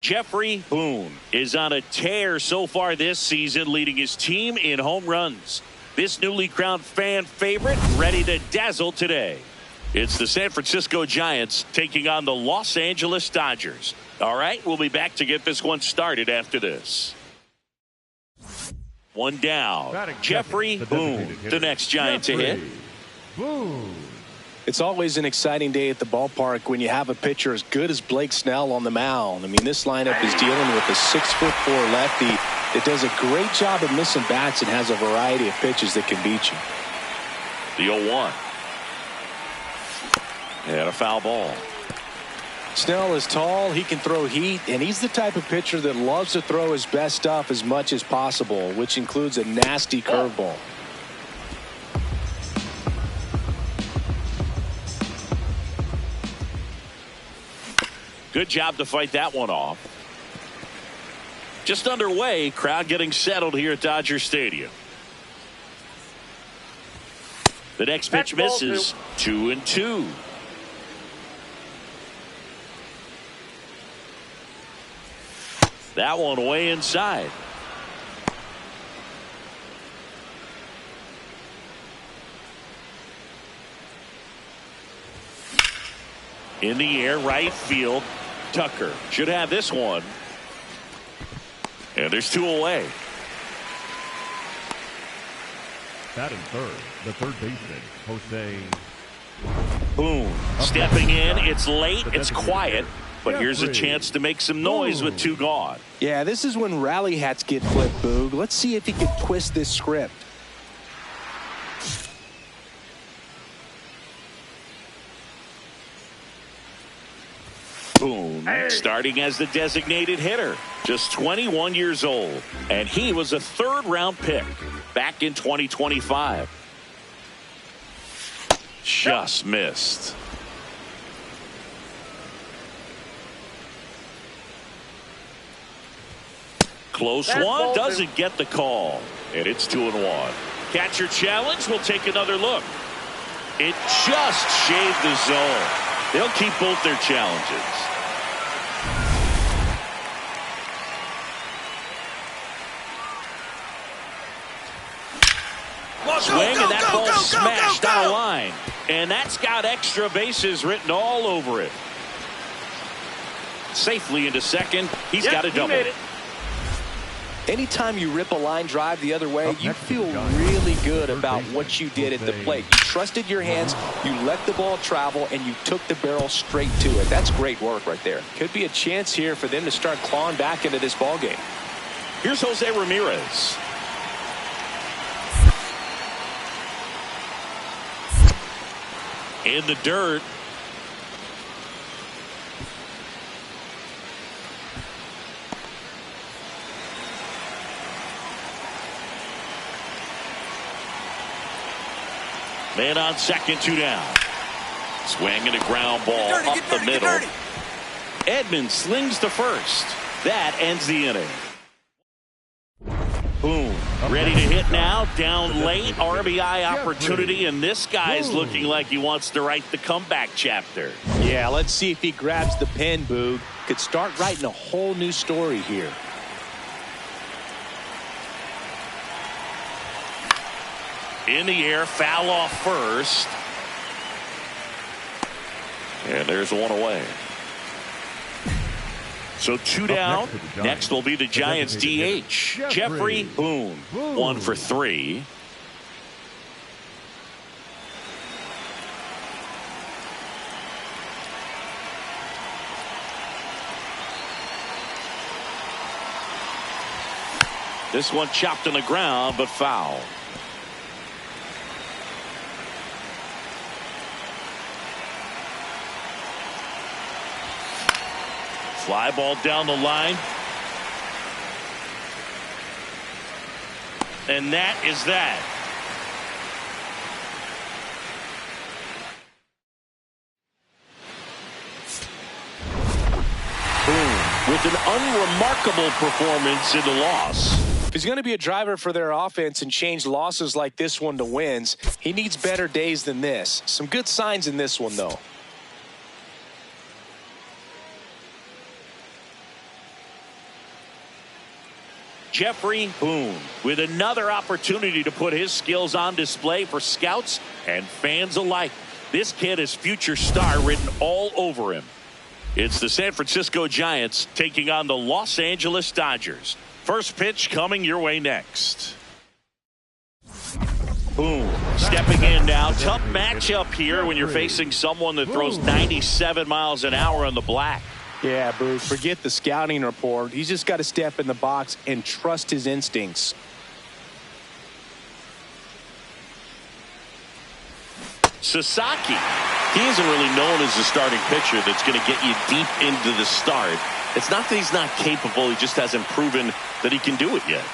Jeffrey Boone is on a tear so far this season, leading his team in home runs. This newly crowned fan favorite ready to dazzle today. It's the San Francisco Giants taking on the Los Angeles Dodgers. All right, we'll be back to get this one started after this. One down. Jeffrey Boone, the next Giant to hit. Boone. It's always an exciting day at the ballpark when you have a pitcher as good as Blake Snell on the mound. I mean, this lineup is dealing with a 6'4" lefty that does a great job of missing bats and has a variety of pitches that can beat you. The 0-1. And a foul ball. Snell is tall, he can throw heat, and he's the type of pitcher that loves to throw his best stuff as much as possible, which includes a nasty curveball. Good job to fight that one off. Just underway, crowd getting settled here at Dodger Stadium. The next pitch misses. 2-2. That one way inside. In the air, right field. Tucker should have this one. And there's 2 away. Batting third, the third baseman, Jose. Boone stepping in. It's late. It's quiet. But here's a chance to make some noise with 2 gone. Yeah, this is when rally hats get flipped, Boog. Let's see if he can twist this script. Boone starting as the designated hitter, just 21 years old, and he was a 3rd-round pick back in 2025. Just missed. Close one, doesn't get the call, and it's 2-1. Catcher challenge, we'll take another look. It just shaved the zone. They'll keep both their challenges. Swing, and that ball smashed out of line. And that's got extra bases written all over it. Safely into second. He's got a double. Anytime you rip a line drive the other way, you feel really good about what you did at the plate. You trusted your hands, you let the ball travel, and you took the barrel straight to it. That's great work right there. Could be a chance here for them to start clawing back into this ball game. Here's Jose Ramirez. In the dirt. Man on second, 2 down. Swing and a ground ball up the middle. Edmonds slings to first. That ends the inning. Boom. Ready to hit now. Down late. RBI opportunity. And this guy's looking like he wants to write the comeback chapter. Yeah, let's see if he grabs the pen, Boog. Could start writing a whole new story here. In the air, foul off first. And there's 1 away. So 2 down. Next will be the Giants DH. Jeffrey Boone. 1 for 3. This one chopped on the ground, but foul. Fly ball down the line. And that is that. Boom. With an unremarkable performance in the loss. If he's going to be a driver for their offense and change losses like this one to wins, he needs better days than this. Some good signs in this one, though. Jeffrey Boone with another opportunity to put his skills on display for scouts and fans alike. This kid has future star written all over him. It's the San Francisco Giants taking on the Los Angeles Dodgers. First pitch coming your way next. Boom. Stepping in now. Tough matchup here when you're facing someone that throws 97 miles an hour on the black. Yeah, Bruce, forget the scouting report. He's just got to step in the box and trust his instincts. Sasaki. He isn't really known as a starting pitcher that's going to get you deep into the start. It's not that he's not capable. He just hasn't proven that he can do it yet.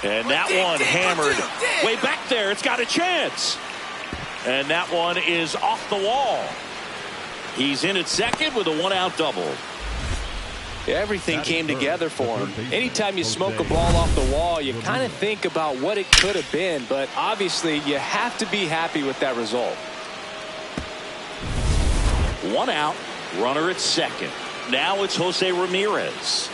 And that one hammered way back there. It's got a chance. And that one is off the wall. He's in at second with a one-out double. Everything came together for him. Anytime you smoke a ball off the wall, you kind of think about what it could have been. But obviously, you have to be happy with that result. One out, runner at second. Now it's Jose Ramirez.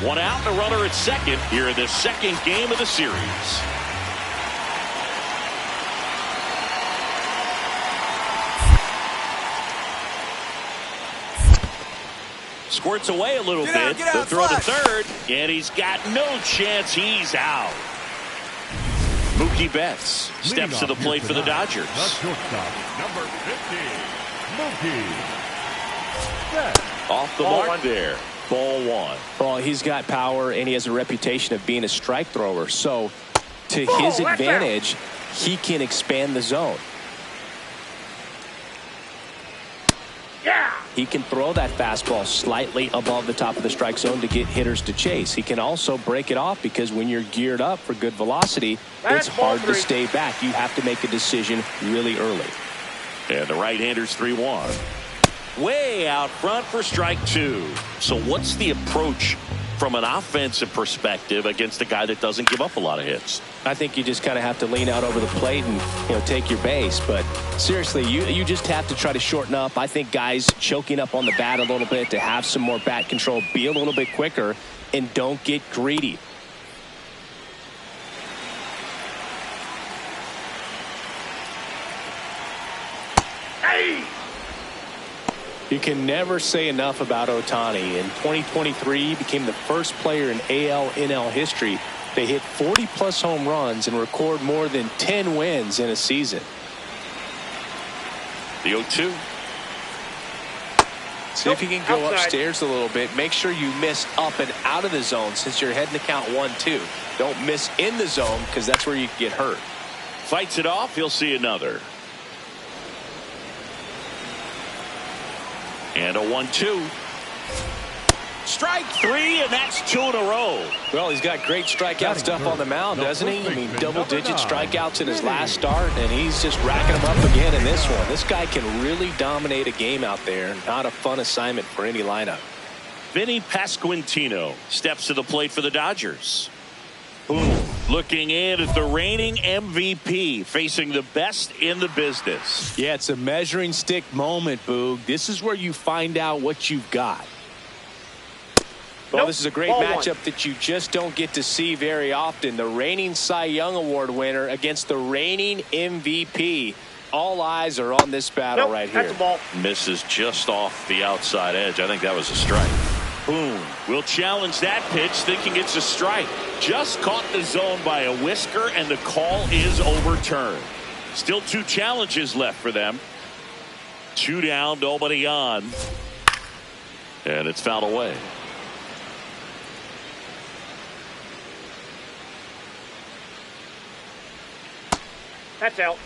One out and a runner at second here in the second game of the series. Squirts away a little bit. The throw to third, and he's got no chance. He's out. Mookie Betts steps to the plate for the Dodgers. The shortstop, number 50, Mookie Betts. Off the mark there. Ball one. Well, he's got power, and he has a reputation of being a strike thrower. So, to his advantage, he can expand the zone. He can throw that fastball slightly above the top of the strike zone to get hitters to chase. He can also break it off because when you're geared up for good velocity, it's hard to stay back. You have to make a decision really early. And the right-hander's 3-1. Way out front for strike two. So what's the approach from an offensive perspective against a guy that doesn't give up a lot of hits? I think you just kind of have to lean out over the plate and take your base. But seriously, you just have to try to shorten up. I think guys choking up on the bat a little bit to have some more bat control, be a little bit quicker, and don't get greedy. You can never say enough about Ohtani. In 2023, he became the first player in AL/NL history to hit 40-plus home runs and record more than 10 wins in a season. The 0-2. See if you can go upstairs a little bit. Make sure you miss up and out of the zone since you're heading to count 1-2. Don't miss in the zone because that's where you get hurt. Fights it off. He'll see another. And a 1-2. Strike three, and that's two in a row. Well, he's got great strikeout stuff on the mound, doesn't he? I mean, double-digit strikeouts in his last start, and he's just racking them up again in this one. This guy can really dominate a game out there. Not a fun assignment for any lineup. Vinny Pasquantino steps to the plate for the Dodgers. Boom. Looking in at the reigning MVP, facing the best in the business. Yeah, it's a measuring stick moment, Boog. This is where you find out what you've got. Well, this is a great matchup that you just don't get to see very often. The reigning Cy Young Award winner against the reigning MVP. All eyes are on this battle right here. That's a ball. Misses just off the outside edge. I think that was a strike. Boom. Will challenge that pitch, thinking it's a strike. Just caught the zone by a whisker, and the call is overturned. Still two challenges left for them. Two down, nobody on. And it's fouled away. That's out.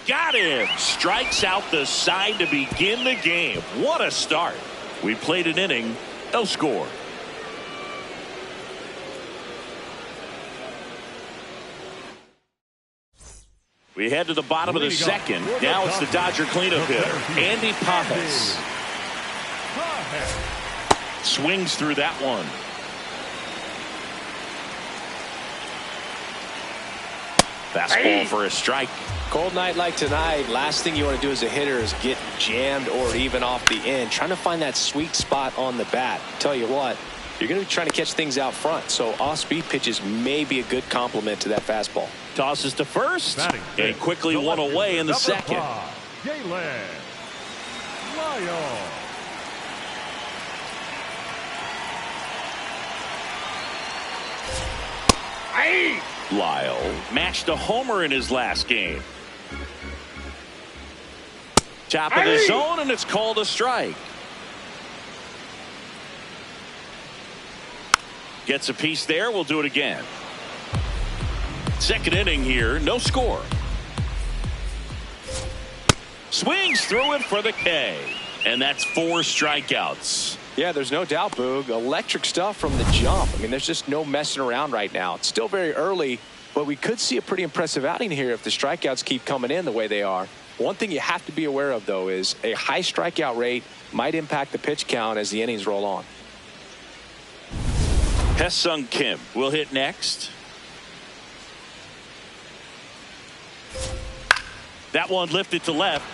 Got him. Strikes out the side to begin the game. What a start. We played an inning, no score. We head to the bottom of the second. Now it's the Dodger cleanup hitter, Andy Pappas. Swings through that one. Fastball for a strike. Cold night like tonight, last thing you want to do as a hitter is get jammed or even off the end. Trying to find that sweet spot on the bat. Tell you what, you're going to be trying to catch things out front, so off-speed pitches may be a good complement to that fastball. Tosses to first and quickly one away in the second. Lyle matched a homer in his last game. Top of the zone, and it's called a strike. Gets a piece there. We'll do it again. Second inning here, no score. Swings through it for the K. And that's 4 strikeouts. Yeah, there's no doubt, Boog. Electric stuff from the jump. I mean, there's just no messing around right now. It's still very early, but we could see a pretty impressive outing here if the strikeouts keep coming in the way they are. One thing you have to be aware of, though, is a high strikeout rate might impact the pitch count as the innings roll on. Hesung Kim will hit next. That one lifted to left.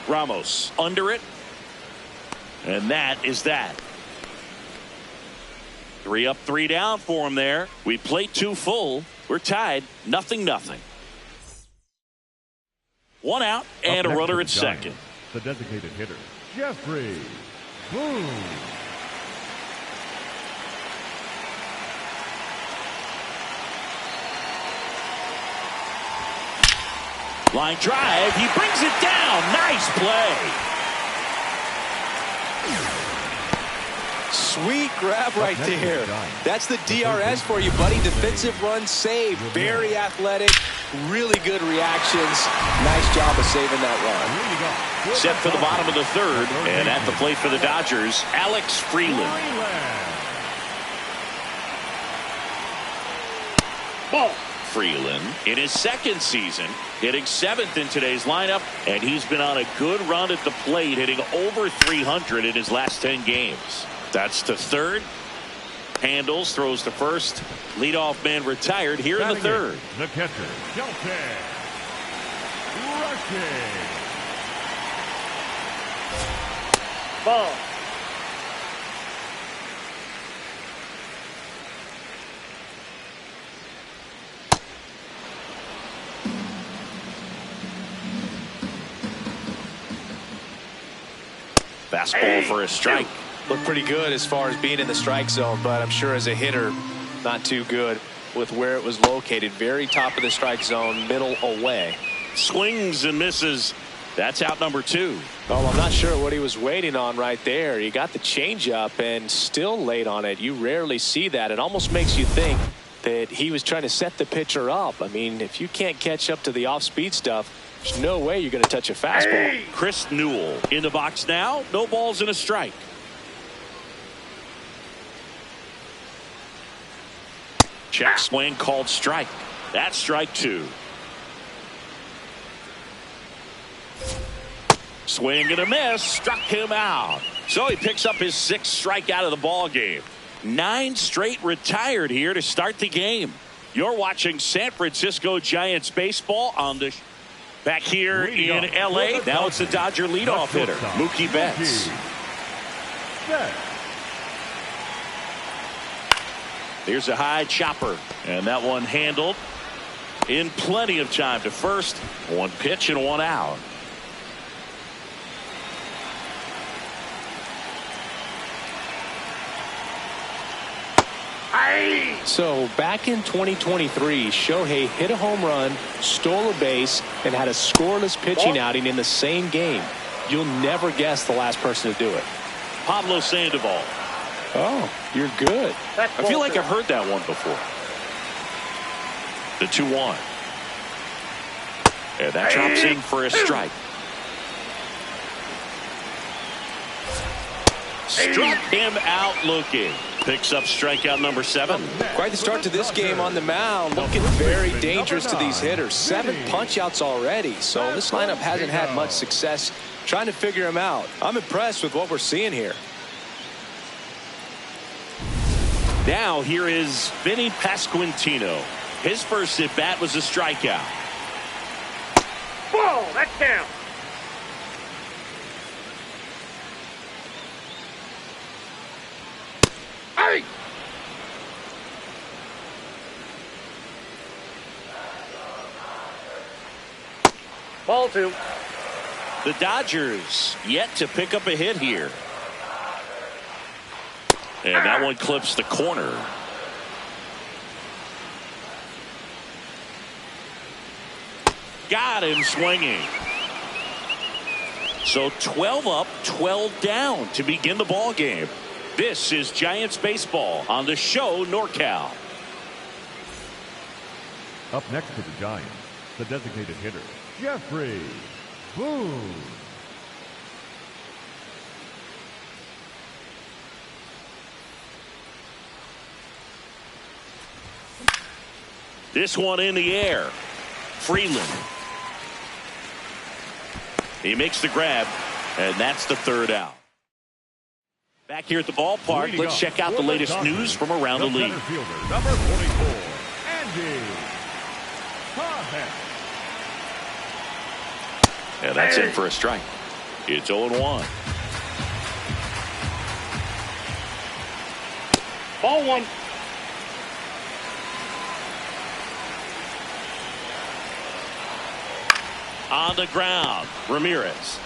Ramos under it. And that is that. 3 up, 3 down for him there. We played 2 full. We're tied. 0-0. 1 out and a runner at second. The designated hitter, Jeffrey Boone. Line drive. He brings it down. Nice play. Sweet grab right there. That's the DRS for you, buddy. Defensive run save. Very athletic. Really good reactions. Nice job of saving that run. Set for the bottom of the third. And at the plate for the Dodgers, Alex Freeland. Ball. Freeland in his second season, hitting 7th in today's lineup, and he's been on a good run at the plate, hitting over 300 in his last 10 games. That's to third. Handles, throws to first. Leadoff man retired here in the third. The catcher, Shelton Rushing. Ball. Fastball for a strike. Looked pretty good as far as being in the strike zone, but I'm sure as a hitter, not too good with where it was located. Very top of the strike zone, middle away. Swings and misses. That's out number 2. Oh, I'm not sure what he was waiting on right there. He got the changeup and still late on it. You rarely see that. It almost makes you think that he was trying to set the pitcher up. I mean, if you can't catch up to the off-speed stuff, there's no way you're going to touch a fastball. Chris Newell in the box now. No balls and a strike. Check swing called strike. That's strike 2. Swing and a miss. Struck him out. So he picks up his 6th strikeout of the ball game. 9 straight retired here to start the game. You're watching San Francisco Giants baseball on the back here in L.A. Now it's the Dodger leadoff hitter, Mookie Betts. Here's a high chopper, and that one handled in plenty of time to first. 1 pitch and 1 out. So back in 2023, Shohei hit a home run, stole a base, and had a scoreless pitching outing in the same game. You'll never guess the last person to do it. Pablo Sandoval. Oh, you're good. I feel like I've heard that one before. The 2-1. And that drops in for a strike. Struck him out looking. Picks up strikeout number 7. Quite the start to this game on the mound. Looking very dangerous to these hitters. 7 punch-outs already. So this lineup hasn't had much success trying to figure him out. I'm impressed with what we're seeing here. Now here is Vinny Pasquantino. His first at bat was a strikeout. Ball, that's down. Hey! Ball 2. The Dodgers yet to pick up a hit here. And that one clips the corner. Got him swinging. So 12 up, 12 down to begin the ball game. This is Giants baseball on the show NorCal. Up next for the Giants, the designated hitter, Jeffrey Boone. This one in the air. Freeland. He makes the grab, and that's the third out. Back here at the ballpark, let's check out the latest news from around the league. Fielder, number 44, Andy Cohen. And that's in for a strike. It's 0-1. Ball 1. On the ground, Ramirez.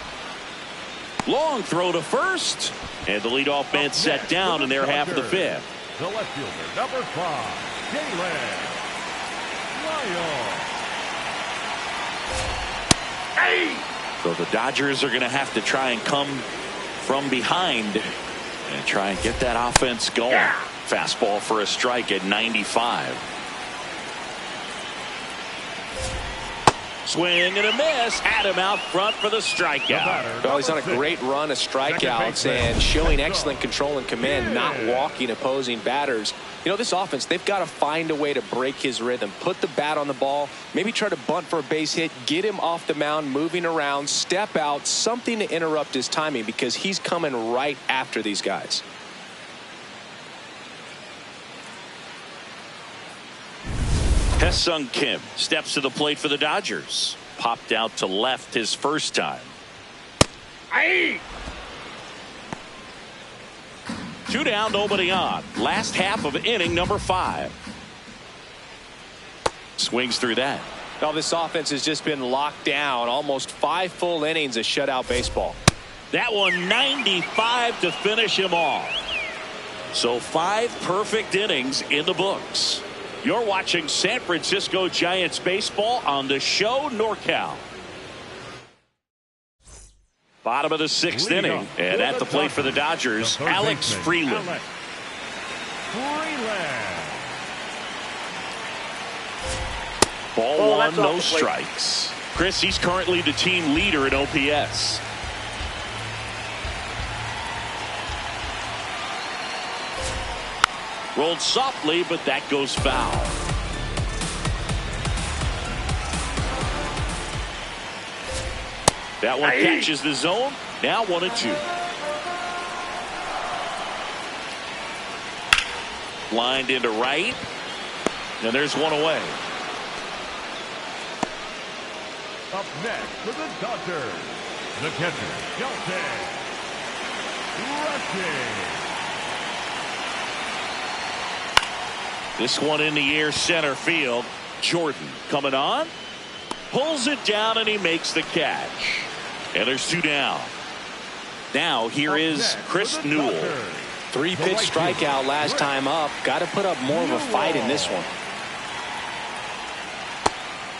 Long throw to first. And the leadoff man set down in their half of the fifth. The left fielder, number 5, Jalen Lyon. Hey! So the Dodgers are going to have to try and come from behind and try and get that offense going. Yeah. Fastball for a strike at 95. Swing and a miss. Had him out front for the strikeout. Well, he's on a great run of strikeouts and showing excellent control and command, not walking opposing batters. You know, this offense, they've got to find a way to break his rhythm. Put the bat on the ball, maybe try to bunt for a base hit, get him off the mound, moving around, step out, something to interrupt his timing because he's coming right after these guys. Hye-Sung Kim steps to the plate for the Dodgers. Popped out to left his first time. Hey! 2 down, nobody on. Last half of inning number 5. Swings through that. Well, this offense has just been locked down. Almost 5 full innings of shutout baseball. That one 95 to finish him off. So 5 perfect innings in the books. You're watching San Francisco Giants baseball on the show NorCal. Bottom of the 6th inning, and at the plate for the Dodgers, Alex Freeland. Ball 1, no strikes. Chris, he's currently the team leader in OPS. Rolled softly, but that goes foul. That one catches the zone. Now 1-2. Lined into right. And there's one away. Up next for the Dodgers, the catcher, Shelton Rushing. This one in the air center field. Jordan coming on. Pulls it down and he makes the catch. And there's 2 down. Now here is Chris Newell. 3-pitch strikeout last time up. Got to put up more of a fight in this one.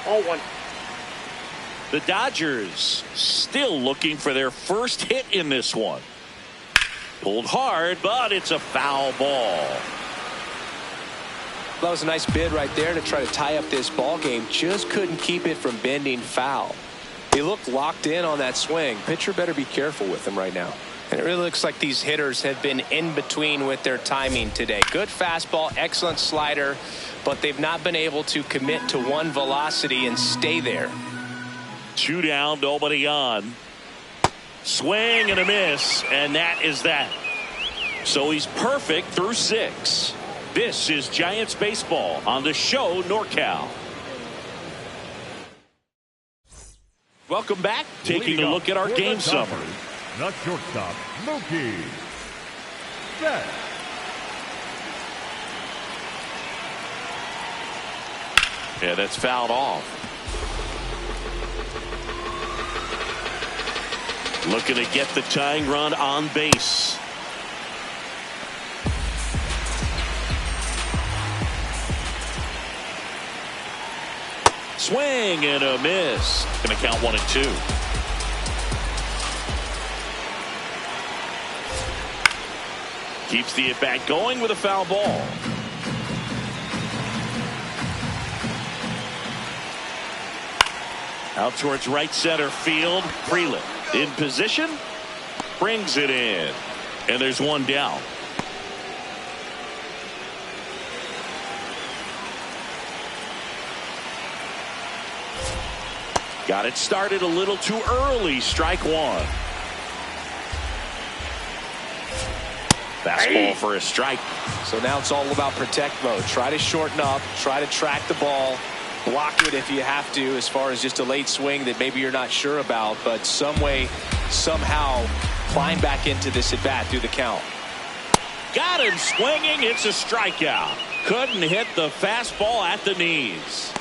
Ball 1. The Dodgers still looking for their first hit in this one. Pulled hard, but it's a foul ball. That was a nice bid right there to try to tie up this ball game. Just couldn't keep it from bending foul. He looked locked in on that swing. Pitcher better be careful with him right now. And it really looks like these hitters have been in between with their timing today. Good fastball, excellent slider, but they've not been able to commit to one velocity and stay there. 2 down, nobody on. Swing and a miss, and that is that. So he's perfect through 6. This is Giants baseball on the show NorCal. Welcome back. Taking a look at our game summary. The shortstop, Mookie. Set. Yeah, that's fouled off. Looking to get the tying run on base. Swing and a miss. Going to count 1-2. Keeps the at-bat going with a foul ball. Out towards right center field. Freeland in position. Brings it in. And there's one down. Got it started a little too early. Strike one. Fastball for a strike. So now it's all about protect mode. Try to shorten up. Try to track the ball. Block it if you have to, as far as just a late swing that maybe you're not sure about. But some way, somehow, climb back into this at bat through the count. Got him swinging. It's a strikeout. Couldn't hit the fastball at the knees.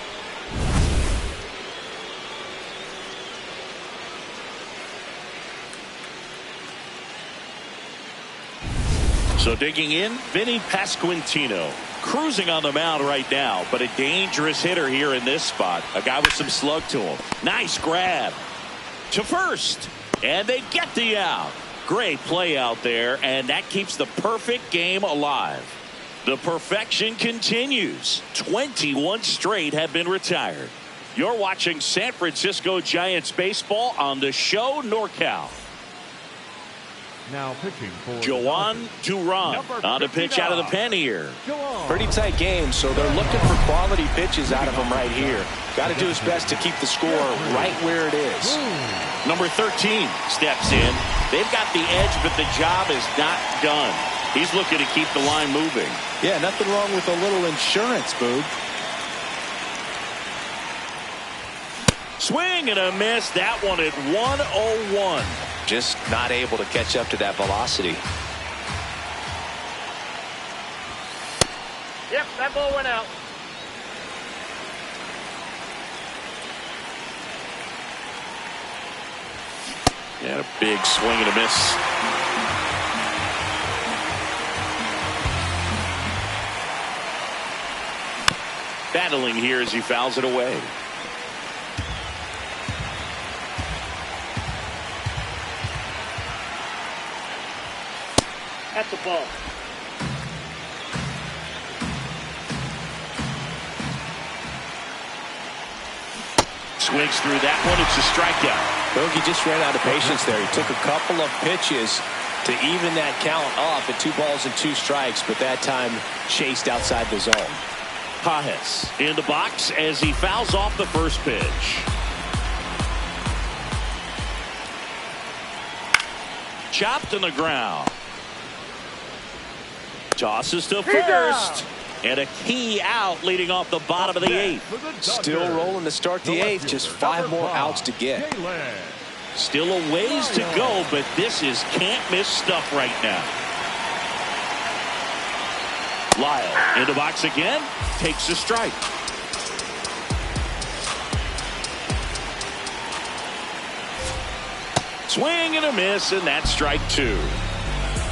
So digging in, Vinny Pasquantino. Cruising on the mound right now, but a dangerous hitter here in this spot. A guy with some slug to him. Nice grab. To first. And they get the out. Great play out there, and that keeps the perfect game alive. The perfection continues. 21 straight have been retired. You're watching San Francisco Giants baseball on the show NorCal. Now pitching for Joan Duran on a pitch out of the pen here. Pretty tight game, so they're looking for quality pitches out of him right here. Got to do his best to keep the score right where it is. Number 13 steps in. They've got the edge, but the job is not done. He's looking to keep the line moving. Yeah, nothing wrong with a little insurance, Boog. Swing and a miss. That one at 101. Just not able to catch up to that velocity. Yep, that ball went out. And a big swing and a miss. Battling here as he fouls it away. That's the ball. Swings through that one. It's a strikeout. Bogey just ran out of patience there. He took a couple of pitches to even that count up at 2 balls and 2 strikes, but that time chased outside the zone. Pajes in the box as he fouls off the first pitch. Chopped in the ground. Tosses to first. And a key out leading off the bottom of the 8th. Still rolling to start the 8th. Just 5 more outs to get. Still a ways to go, but this is can't miss stuff right now. Lyle in the box again. Takes a strike. Swing and a miss, and that's strike 2.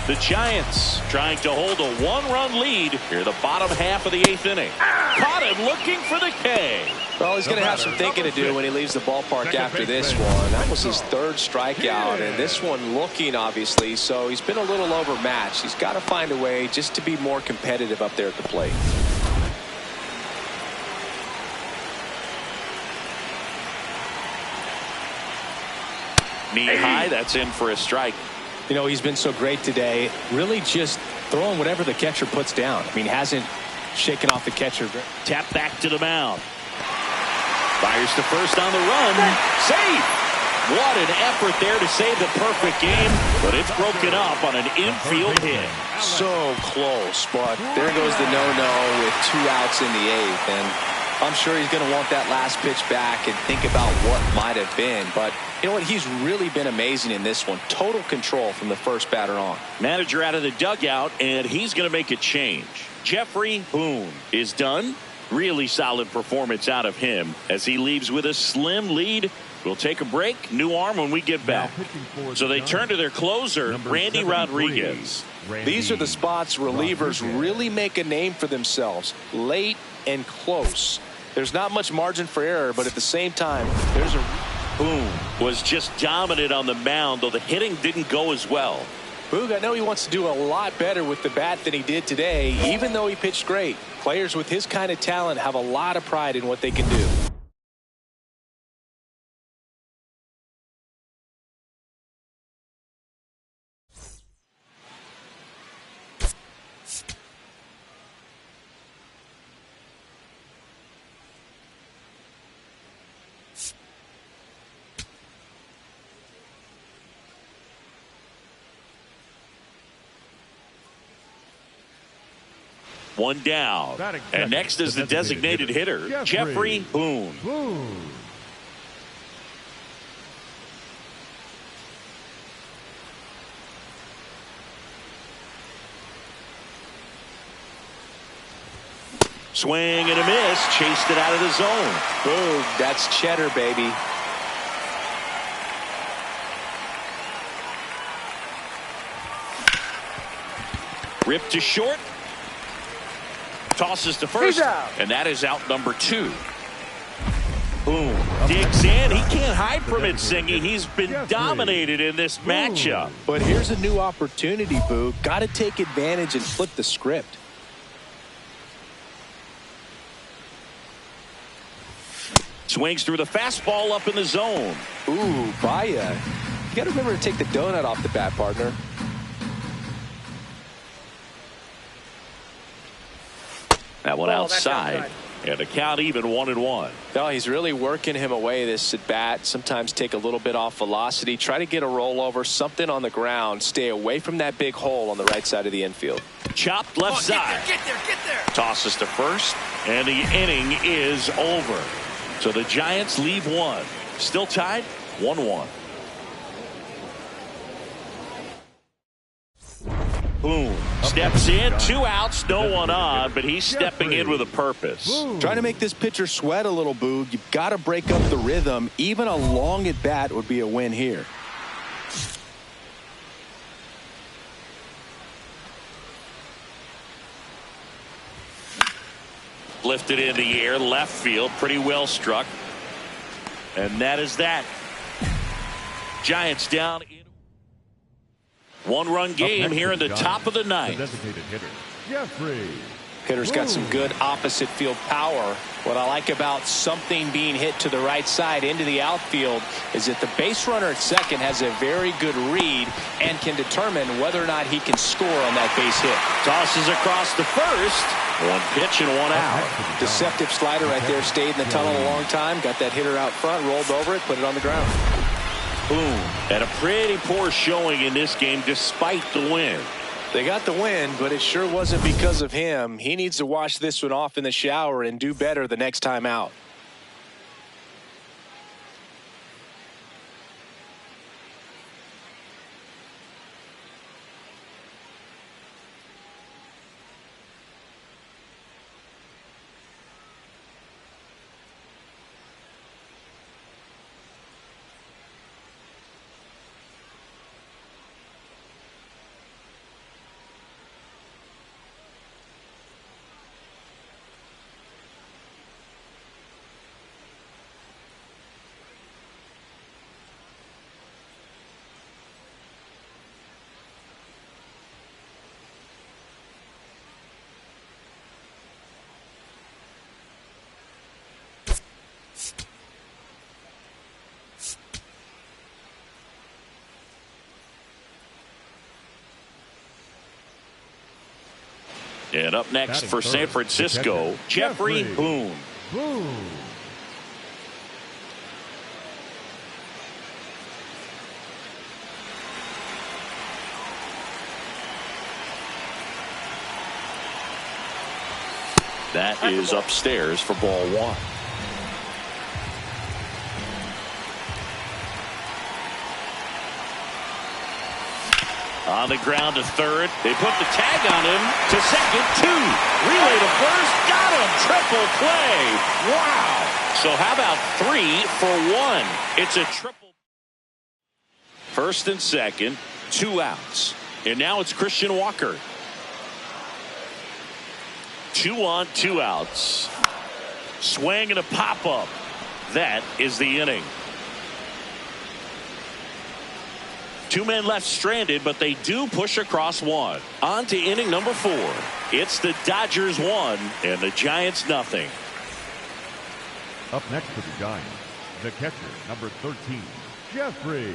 The Giants trying to hold a 1-run lead here, the bottom half of the 8th inning. Caught him looking for the K. Well, he's going to have some thinking to do when he leaves the ballpark after this one. That was his 3rd strikeout, and this one looking, obviously, so he's been a little overmatched. He's got to find a way just to be more competitive up there at the plate. Knee high, that's in for a strike. You know, he's been so great today, really just throwing whatever the catcher puts down. I mean, hasn't shaken off the catcher. Tap back to the mound. Fires to first on the run. Save! What an effort there to save the perfect game, but it's broken up on an infield hit. So close, but there goes the no-no with 2 outs in the 8th, and I'm sure he's going to want that last pitch back and think about what might have been. But you know what? He's really been amazing in this one. Total control from the first batter on. Manager out of the dugout, and he's going to make a change. Jeffrey Boone is done. Really solid performance out of him as he leaves with a slim lead. We'll take a break. New arm when we get back. So they turn to their closer, Randy Rodriguez. These are the spots relievers really make a name for themselves. Late and close. There's not much margin for error, but at the same time, there's a... Boone was just dominant on the mound, though the hitting didn't go as well. Boog, I know he wants to do a lot better with the bat than he did today, even though he pitched great. Players with his kind of talent have a lot of pride in what they can do. One down. And next is the designated hitter, Jeffrey Boone. Swing and a miss. Chased it out of the zone. Boom. That's cheddar, baby. Ripped to short. Tosses to first, and that is out number 2. Boom. Digs in. He can't hide from it, Singy. He's been dominated in this matchup. But here's a new opportunity, Boog. Got to take advantage and flip the script. Swings through the fastball up in the zone. Ooh, Baya. You got to remember to take the donut off the bat, partner. That one outside. And the count even 1-1. No, he's really working him away this at bat. Sometimes take a little bit off velocity. Try to get a rollover, something on the ground. Stay away from that big hole on the right side of the infield. Chopped left side. Get there. Tosses to first. And the inning is over. So the Giants leave one. Still tied 1-1. Boom. Steps in, 2 outs, no one on, but he's stepping in with a purpose. Trying to make this pitcher sweat a little, Boog. You've got to break up the rhythm. Even a long at bat would be a win here. Lifted in the air, left field, pretty well struck. And that is that. Giants down in 1-run game here in the top of the ninth. Hitter's got some good opposite field power. What I like about something being hit to the right side into the outfield is that the base runner at second has a very good read and can determine whether or not he can score on that base hit. Tosses across the first. 1 pitch and 1 out. Deceptive slider right there. Stayed in the tunnel a long time. Got that hitter out front. Rolled over it. Put it on the ground. Boom. And a pretty poor showing in this game despite the win. They got the win, but it sure wasn't because of him. He needs to wash this one off in the shower and do better the next time out. And up next for San Francisco, Jeffrey Boone. That is upstairs for ball one. On the ground to third. They put the tag on him to second. Two. Relay to first. Got him. Triple play. Wow. So how about 3 for 1? It's a triple. First and second. 2 outs. And now it's Christian Walker. 2 on, 2 outs. Swing and a pop up. That is the inning. 2 men left stranded, but they do push across 1. On to inning number 4. It's the Dodgers 1 and the Giants nothing. Up next for the Giants, the catcher, number 13, Jeffrey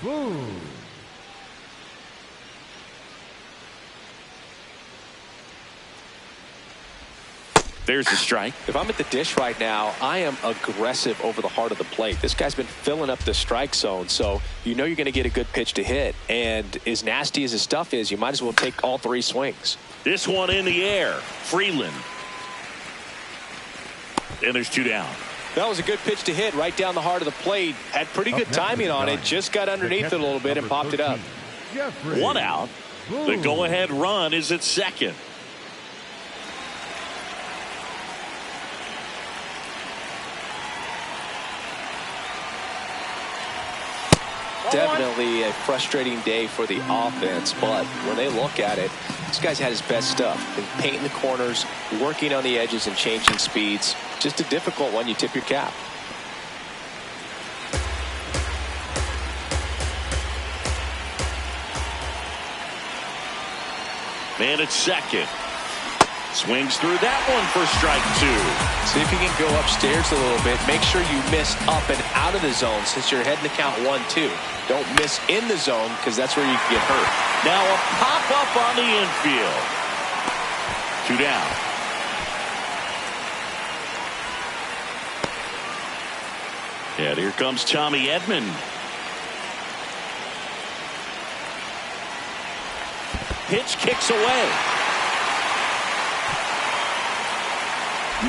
Boone. There's the strike. If I'm at the dish right now, I am aggressive over the heart of the plate. This guy's been filling up the strike zone, so you know you're going to get a good pitch to hit. And as nasty as his stuff is, you might as well take all 3 swings. This one in the air. Freeland. And there's 2 down. That was a good pitch to hit right down the heart of the plate. Had pretty good timing on it. Just got underneath it a little bit and popped it up. 1 out. The go-ahead run is at second. Definitely a frustrating day for the offense, but when they look at it, this guy's had his best stuff. Been painting the corners, working on the edges and changing speeds. Just a difficult one. You tip your cap. Man at second. Swings through that one for strike 2. See if you can go upstairs a little bit. Make sure you miss up and out of the zone since you're heading to count 1-2. Don't miss in the zone because that's where you can get hurt. Now a pop-up on the infield. 2 down. And here comes Tommy Edman. Pitch kicks away.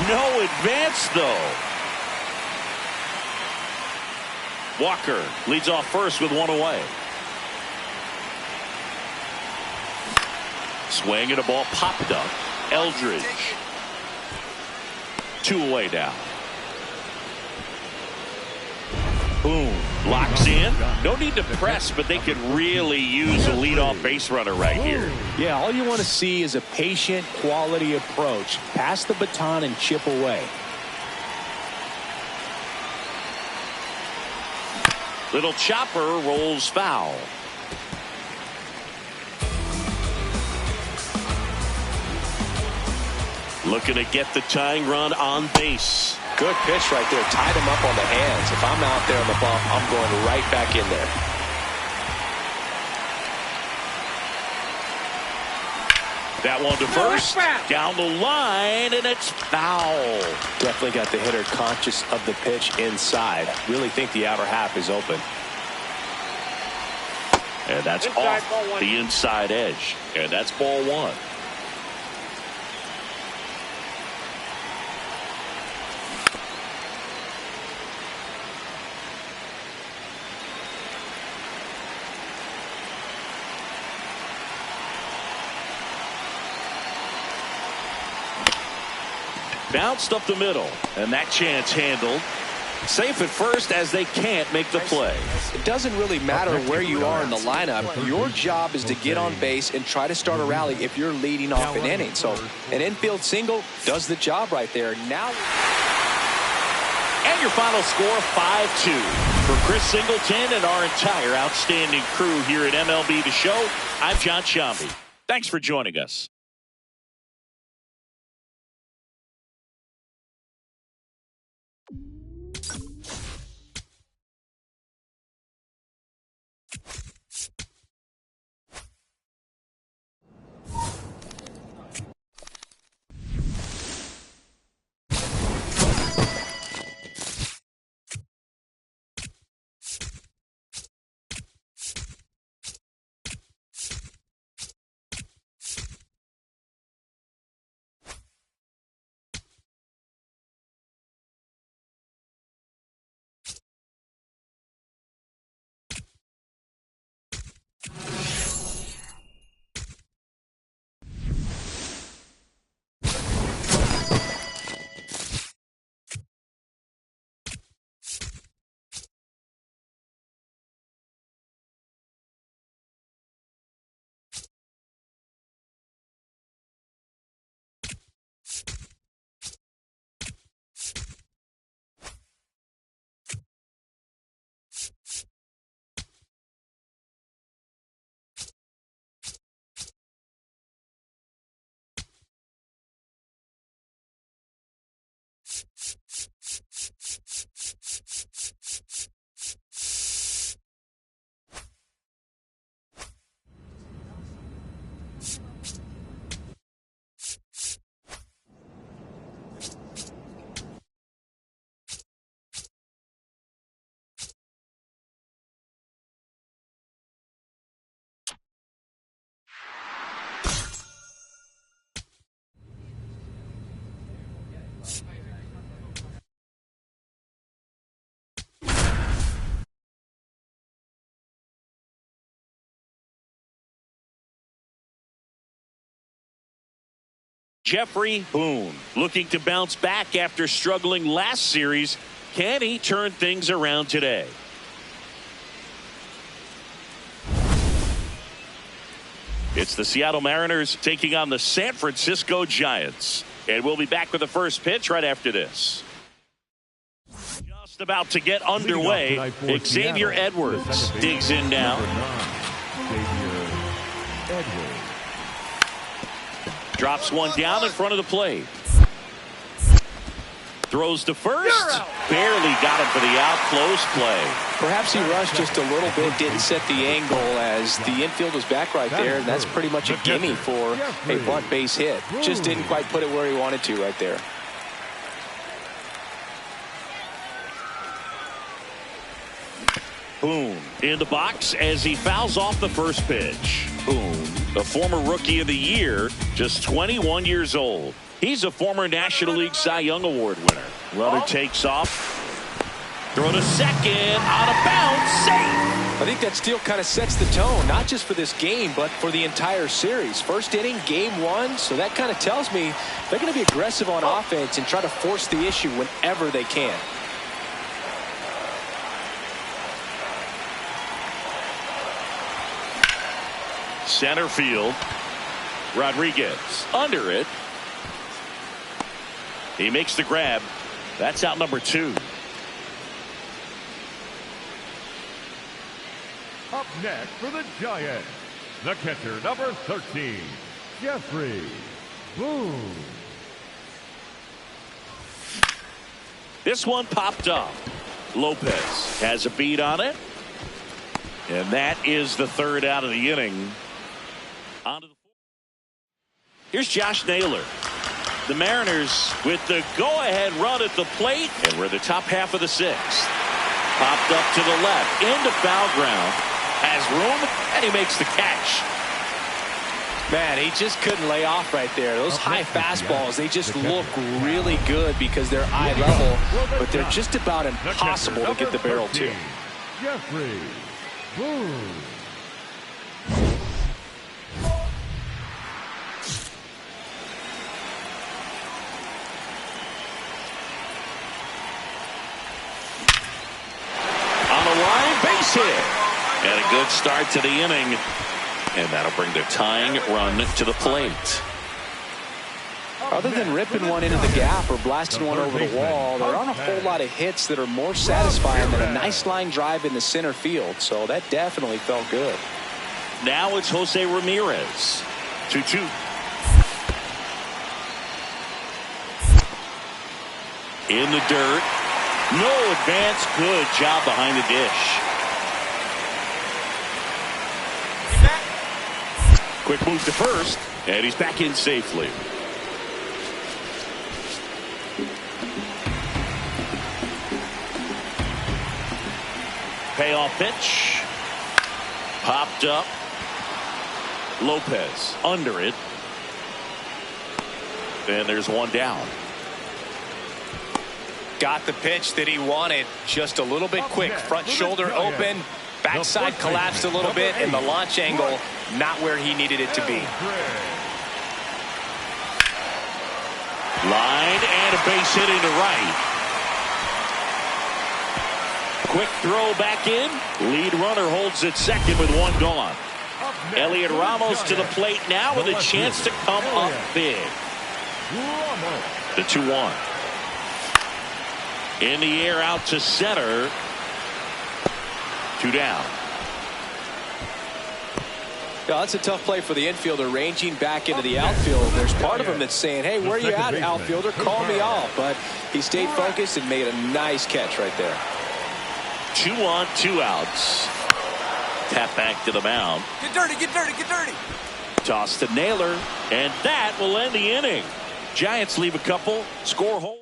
No advance, though. Walker leads off first with 1 away. Swing and a ball popped up. Eldridge. 2 away now. Boom. Locks in. No need to press, but they could really use a leadoff base runner right here. Yeah, all you want to see is a patient, quality approach. Pass the baton and chip away. Little chopper rolls foul. Looking to get the tying run on base. Good pitch right there. Tied him up on the hands. If I'm out there on the bump, I'm going right back in there. That one to first. Down the line, and it's foul. Definitely got the hitter conscious of the pitch inside. Really think the outer half is open. And that's off the inside edge. And that's ball 1. Bounced up the middle, and that chance handled. Safe at first as they can't make the play. It doesn't really matter where you are in the lineup. Your job is to get on base and try to start a rally if you're leading off an inning. So an infield single does the job right there. Now, and your final score 5-2. For Chris Singleton and our entire outstanding crew here at MLB The Show, I'm John Shambi. Thanks for joining us. Jeffrey Boone looking to bounce back after struggling last series. Can he turn things around today? It's the Seattle Mariners taking on the San Francisco Giants. And we'll be back with the first pitch right after this. Just about to get underway. Xavier Edwards digs in now. Drops one down in front of the plate. Throws to first. Barely got him for the out. Close play. Perhaps he rushed just a little bit, didn't set the angle as the infield was back right there, and that's pretty much a gimme for a bunt base hit. Just didn't quite put it where he wanted to right there. Boone in the box as he fouls off the first pitch. Boone, the former Rookie of the Year, just 21 years old. He's a former National League Cy Young Award winner. Runner takes off. Throw to second. On a bounce. Safe. I think that steal kind of sets the tone, not just for this game, but for the entire series. First inning, game one. So that kind of tells me they're going to be aggressive on offense and try to force the issue whenever they can. Center field. Rodriguez under it. He makes the grab. That's out number 2. Up next for the Giants, the catcher, number 13, Jeffrey Boone. This one popped up. Lopez has a beat on it. And that is the third out of the inning. On to the fourth. Here's Josh Naylor. The Mariners with the go-ahead run at the plate. And we're the top half of the 6th. Popped up to the left. Into foul ground. Has room. And he makes the catch. Man, he just couldn't lay off right there. Those high fastballs, they just look really good because they're eye level. But they're just about impossible to get the barrel to. Jeffrey Boone. Base hit. And a good start to the inning. And that'll bring the tying run to the plate. Other than ripping one into the gap or blasting one over the wall, there aren't a whole lot of hits that are more satisfying than a nice line drive in the center field. So that definitely felt good. Now it's Jose Ramirez. 2-2. In the dirt. No advance. Good job behind the dish. Quick move to first. And he's back in safely. Payoff pitch. Popped up. Lopez under it. And there's one down. Got the pitch that he wanted. Just a little bit quick. Front shoulder open. Backside collapsed a little bit. And the launch angle not where he needed it to be. Line and a base hit into right. Quick throw back in. Lead runner holds at second with one gone. Elliot Ramos to the plate now with a chance to come up big. The 2-1. In the air out to center. 2 down. Yeah, that's a tough play for the infielder, ranging back into the outfield. There's part of him that's saying, hey, where are you at, outfielder? Call me off. But he stayed focused and made a nice catch right there. 2 on, 2 outs. Tap back to the mound. Get dirty, get dirty, get dirty. Toss to Naylor, and that will end the inning. Giants leave a couple. Score holds.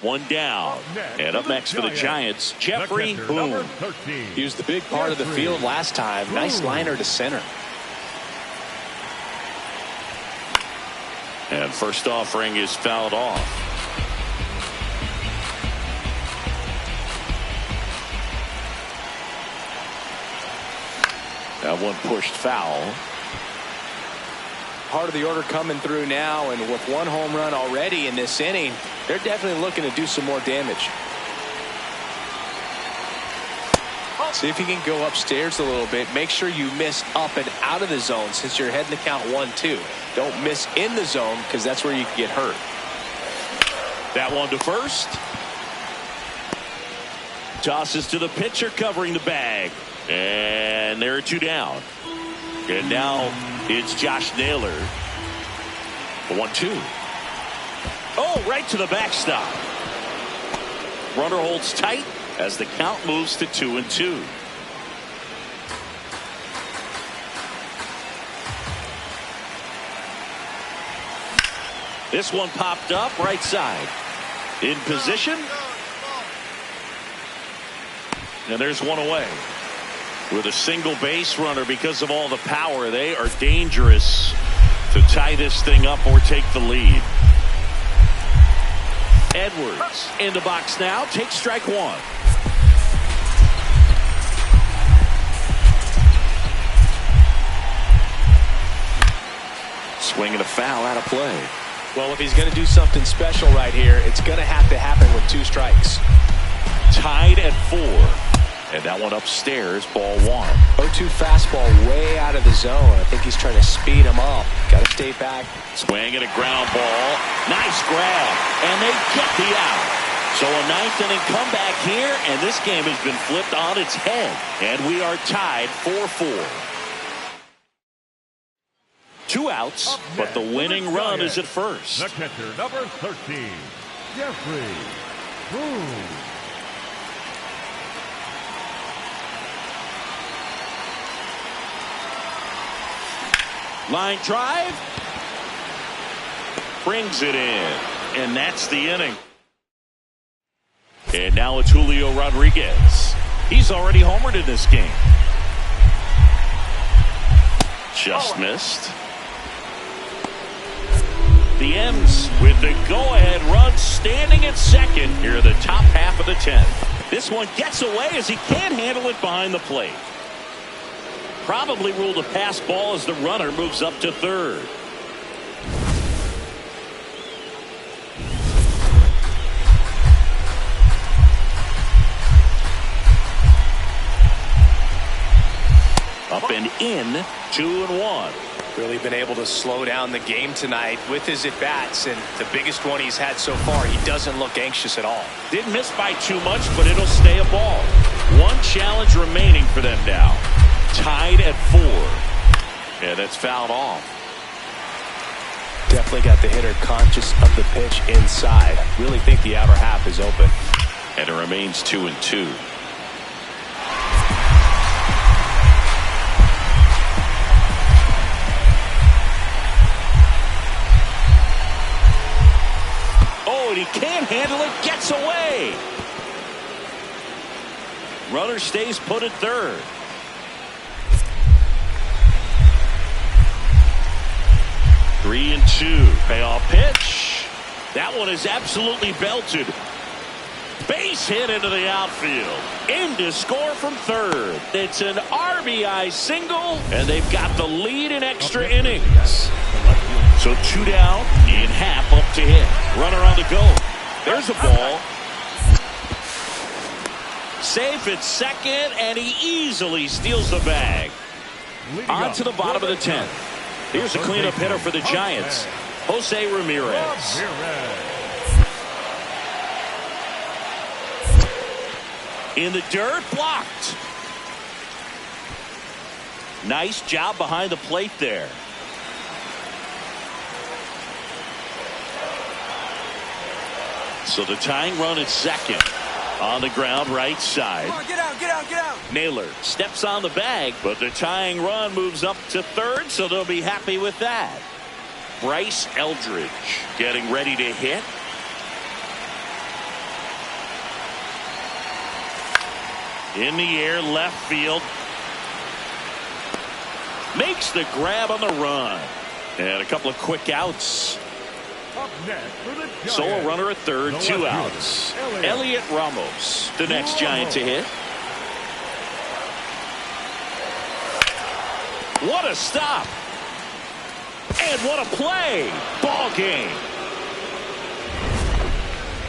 1 down. And up next for the Giants, Jeffrey Boone. He was the big part of the field last time. Nice liner to center. And first offering is fouled off. That one pushed foul. Part of the order coming through now, and with one home run already in this inning, they're definitely looking to do some more damage. See if you can go upstairs a little bit. Make sure you miss up and out of the zone since you're heading to count 1-2. Don't miss in the zone because that's where you can get hurt. That one to first. Tosses to the pitcher covering the bag. And there are 2 down. And now it's Josh Naylor. 1-2. Oh, right to the backstop. Runner holds tight as the count moves to 2-2. This one popped up right side. In position. And there's one away. With a single base runner, because of all the power, they are dangerous to tie this thing up or take the lead. Edwards in the box now. Takes strike 1. Swinging a foul out of play. Well, if he's going to do something special right here, it's going to have to happen with 2 strikes. Tied at 4. And that one upstairs, ball 1. 0-2 fastball way out of the zone. I think he's trying to speed him up. Got to stay back. Swing and a ground ball. Nice grab. And they get the out. So a 9th inning comeback here, and this game has been flipped on its head. And we are tied 4-4. 2 outs, but the winning run is at first. The catcher, number 13, Jeffrey Boone. Line drive. Brings it in. And that's the inning. And now it's Julio Rodriguez. He's already homered in this game. Just missed. The M's with the go-ahead run standing at second here in the top half of the 10th. This one gets away as he can't handle it behind the plate. Probably ruled a pass ball as the runner moves up to third. Up and in, 2-1. Really been able to slow down the game tonight with his at-bats, and the biggest one he's had so far, he doesn't look anxious at all. Didn't miss by too much, but it'll stay a ball. One challenge remaining for them now. Tied at 4. Yeah, that's fouled off. Definitely got the hitter conscious of the pitch inside. Really think the outer half is open. And it remains 2-2. Oh, and he can't handle it. Gets away. Runner stays put at third. Three and 2. Payoff pitch. That one is absolutely belted. Base hit into the outfield. In to score from third. It's an RBI single, and they've got the lead in extra innings. So 2 down in half up to hit. Runner on the go. There's a ball. Safe at second, and he easily steals the bag. On to the bottom of the 10th. Here's a cleanup hitter for the Giants, Jose Ramirez. In the dirt, blocked. Nice job behind the plate there. So the tying run at second. On the ground, right side. Come on, get out, get out, get out. Naylor steps on the bag, but the tying run moves up to third, so they'll be happy with that. Bryce Eldridge getting ready to hit. In the air, left field. Makes the grab on the run. And a couple of quick outs. Up next for the Giants. So a runner at third, 2 outs. Elliot Ramos, the next Giant to hit. What a stop. And what a play. Ball game.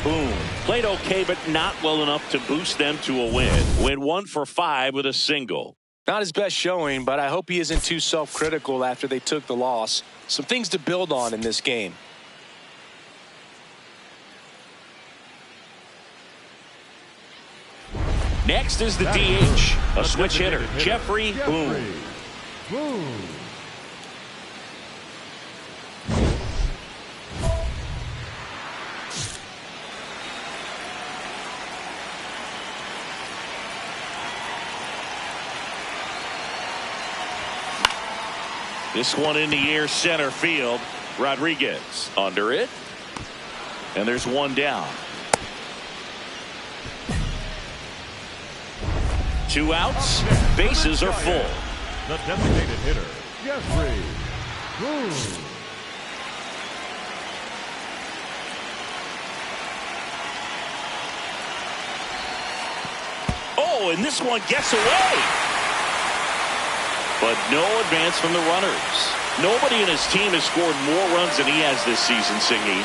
Boom. Played okay, but not well enough to boost them to a win. Win 1 for 5 with a single. Not his best showing, but I hope he isn't too self-critical after they took the loss. Some things to build on in this game. Next is the DH, a switch hitter, Jeffrey Boone. This one in the air, center field. Rodriguez under it. And there's one down. 2 outs. Bases are full. The designated hitter, Jeffrey Boone. Oh, and this one gets away. But no advance from the runners. Nobody in his team has scored more runs than he has this season, Singy.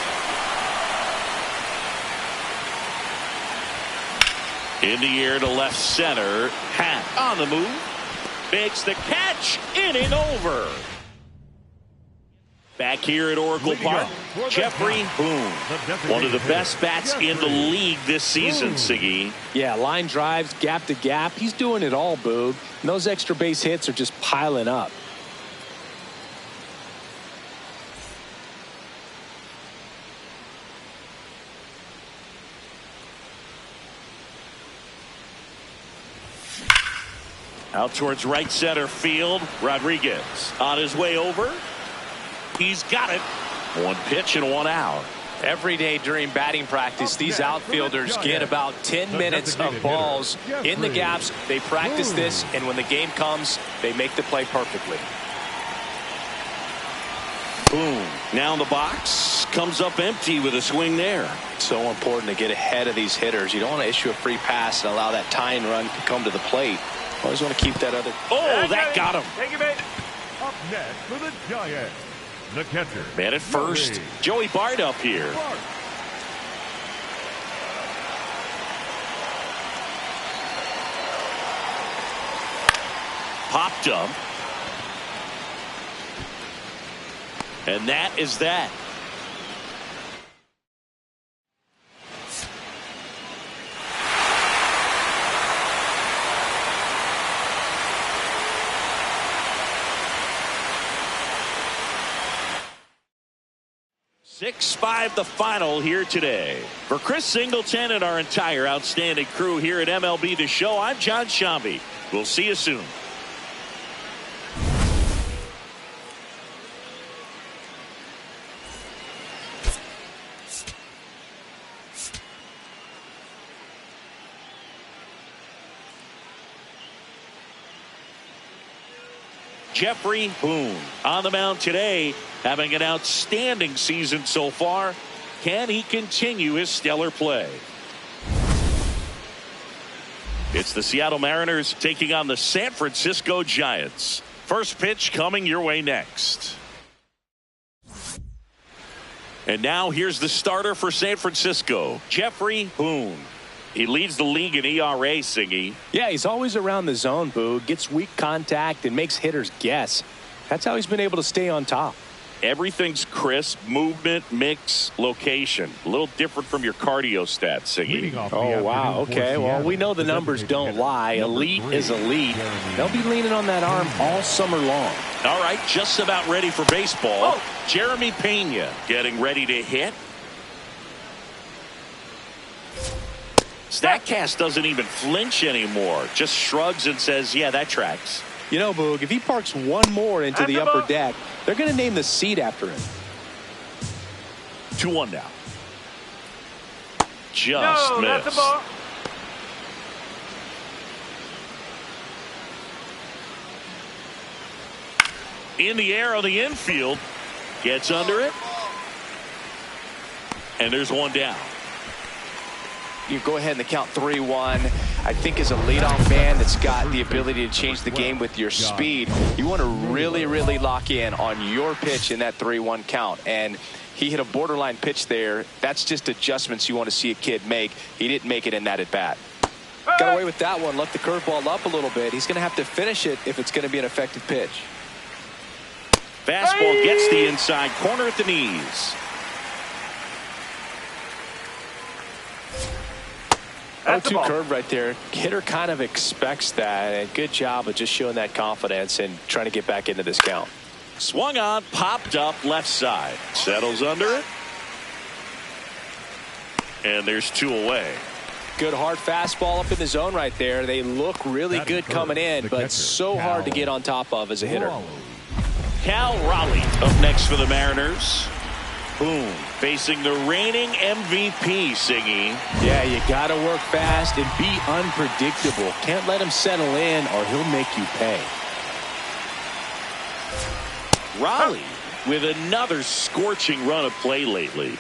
In the air to left center. Hat on the move. Makes the catch. Inning over. Back here at Oracle Park, Jeffrey Boone. One of the best bats in the league this season, Siggy. Yeah, line drives, gap to gap. He's doing it all, Boog. And those extra base hits are just piling up. Out towards right center field. Rodriguez on his way over. He's got it. 1 pitch and 1 out. Every day during batting practice, these outfielders get about 10 minutes of balls in the gaps. They practice this, and when the game comes, they make the play perfectly. Boom. Now in the box. Comes up empty with a swing there. So important to get ahead of these hitters. You don't want to issue a free pass and allow that tying run to come to the plate. Always want to keep that other. Oh, that got him. Take it, mate. Up next for the Giants, the catcher. Man at first. Joey Bart up here. Popped up. And that is that. Six-5 the final here today. For Chris Singleton and our entire outstanding crew here at MLB The Show, I'm John Shambi. We'll see you soon. Jeffrey Boone on the mound today, having an outstanding season so far. Can he continue his stellar play? It's the Seattle Mariners taking on the San Francisco Giants. First pitch coming your way next. And now here's the starter for San Francisco, Jeffrey Boone. He leads the league in ERA, Siggy. Yeah, he's always around the zone, Boo. Gets weak contact and makes hitters guess. That's how he's been able to stay on top. Everything's crisp, movement, mix, location. A little different from your cardio stats, Siggy. Oh, wow. Okay, well, we know the numbers don't lie. Elite is elite. They'll be leaning on that arm all summer long. All right, just about ready for baseball. Jeremy Pena getting ready to hit. StatCast doesn't even flinch anymore. Just shrugs and says, yeah, that tracks. You know, Boog, if he parks one more into the upper deck, they're going to name the seat after him. 2-1 now. Just missed. That's a ball. In the air on the infield. Gets under it. And there's one down. you go ahead and the count 3-1. I think as a leadoff man that's got the ability to change the game with your speed, you want to really, really lock in on your pitch in that 3-1 count. And he hit a borderline pitch there. That's just adjustments you want to see a kid make. He didn't make it in that at bat. Got away with that one. Left the curveball up a little bit. He's going to have to finish it if it's going to be an effective pitch. Fastball gets the inside corner at the knees. 0-2 curve right there. Hitter kind of expects that, and good job of just showing that confidence and trying to get back into this count. Swung on, popped up left side. Settles under it. And there's 2 away. Good hard fastball up in the zone right there. They look really good coming in, but so hard to get on top of as a hitter. Cal Raleigh up next for the Mariners. Boom, facing the reigning MVP, Singy. Yeah, you got to work fast and be unpredictable. Can't let him settle in or he'll make you pay. Raleigh with another scorching run of play lately.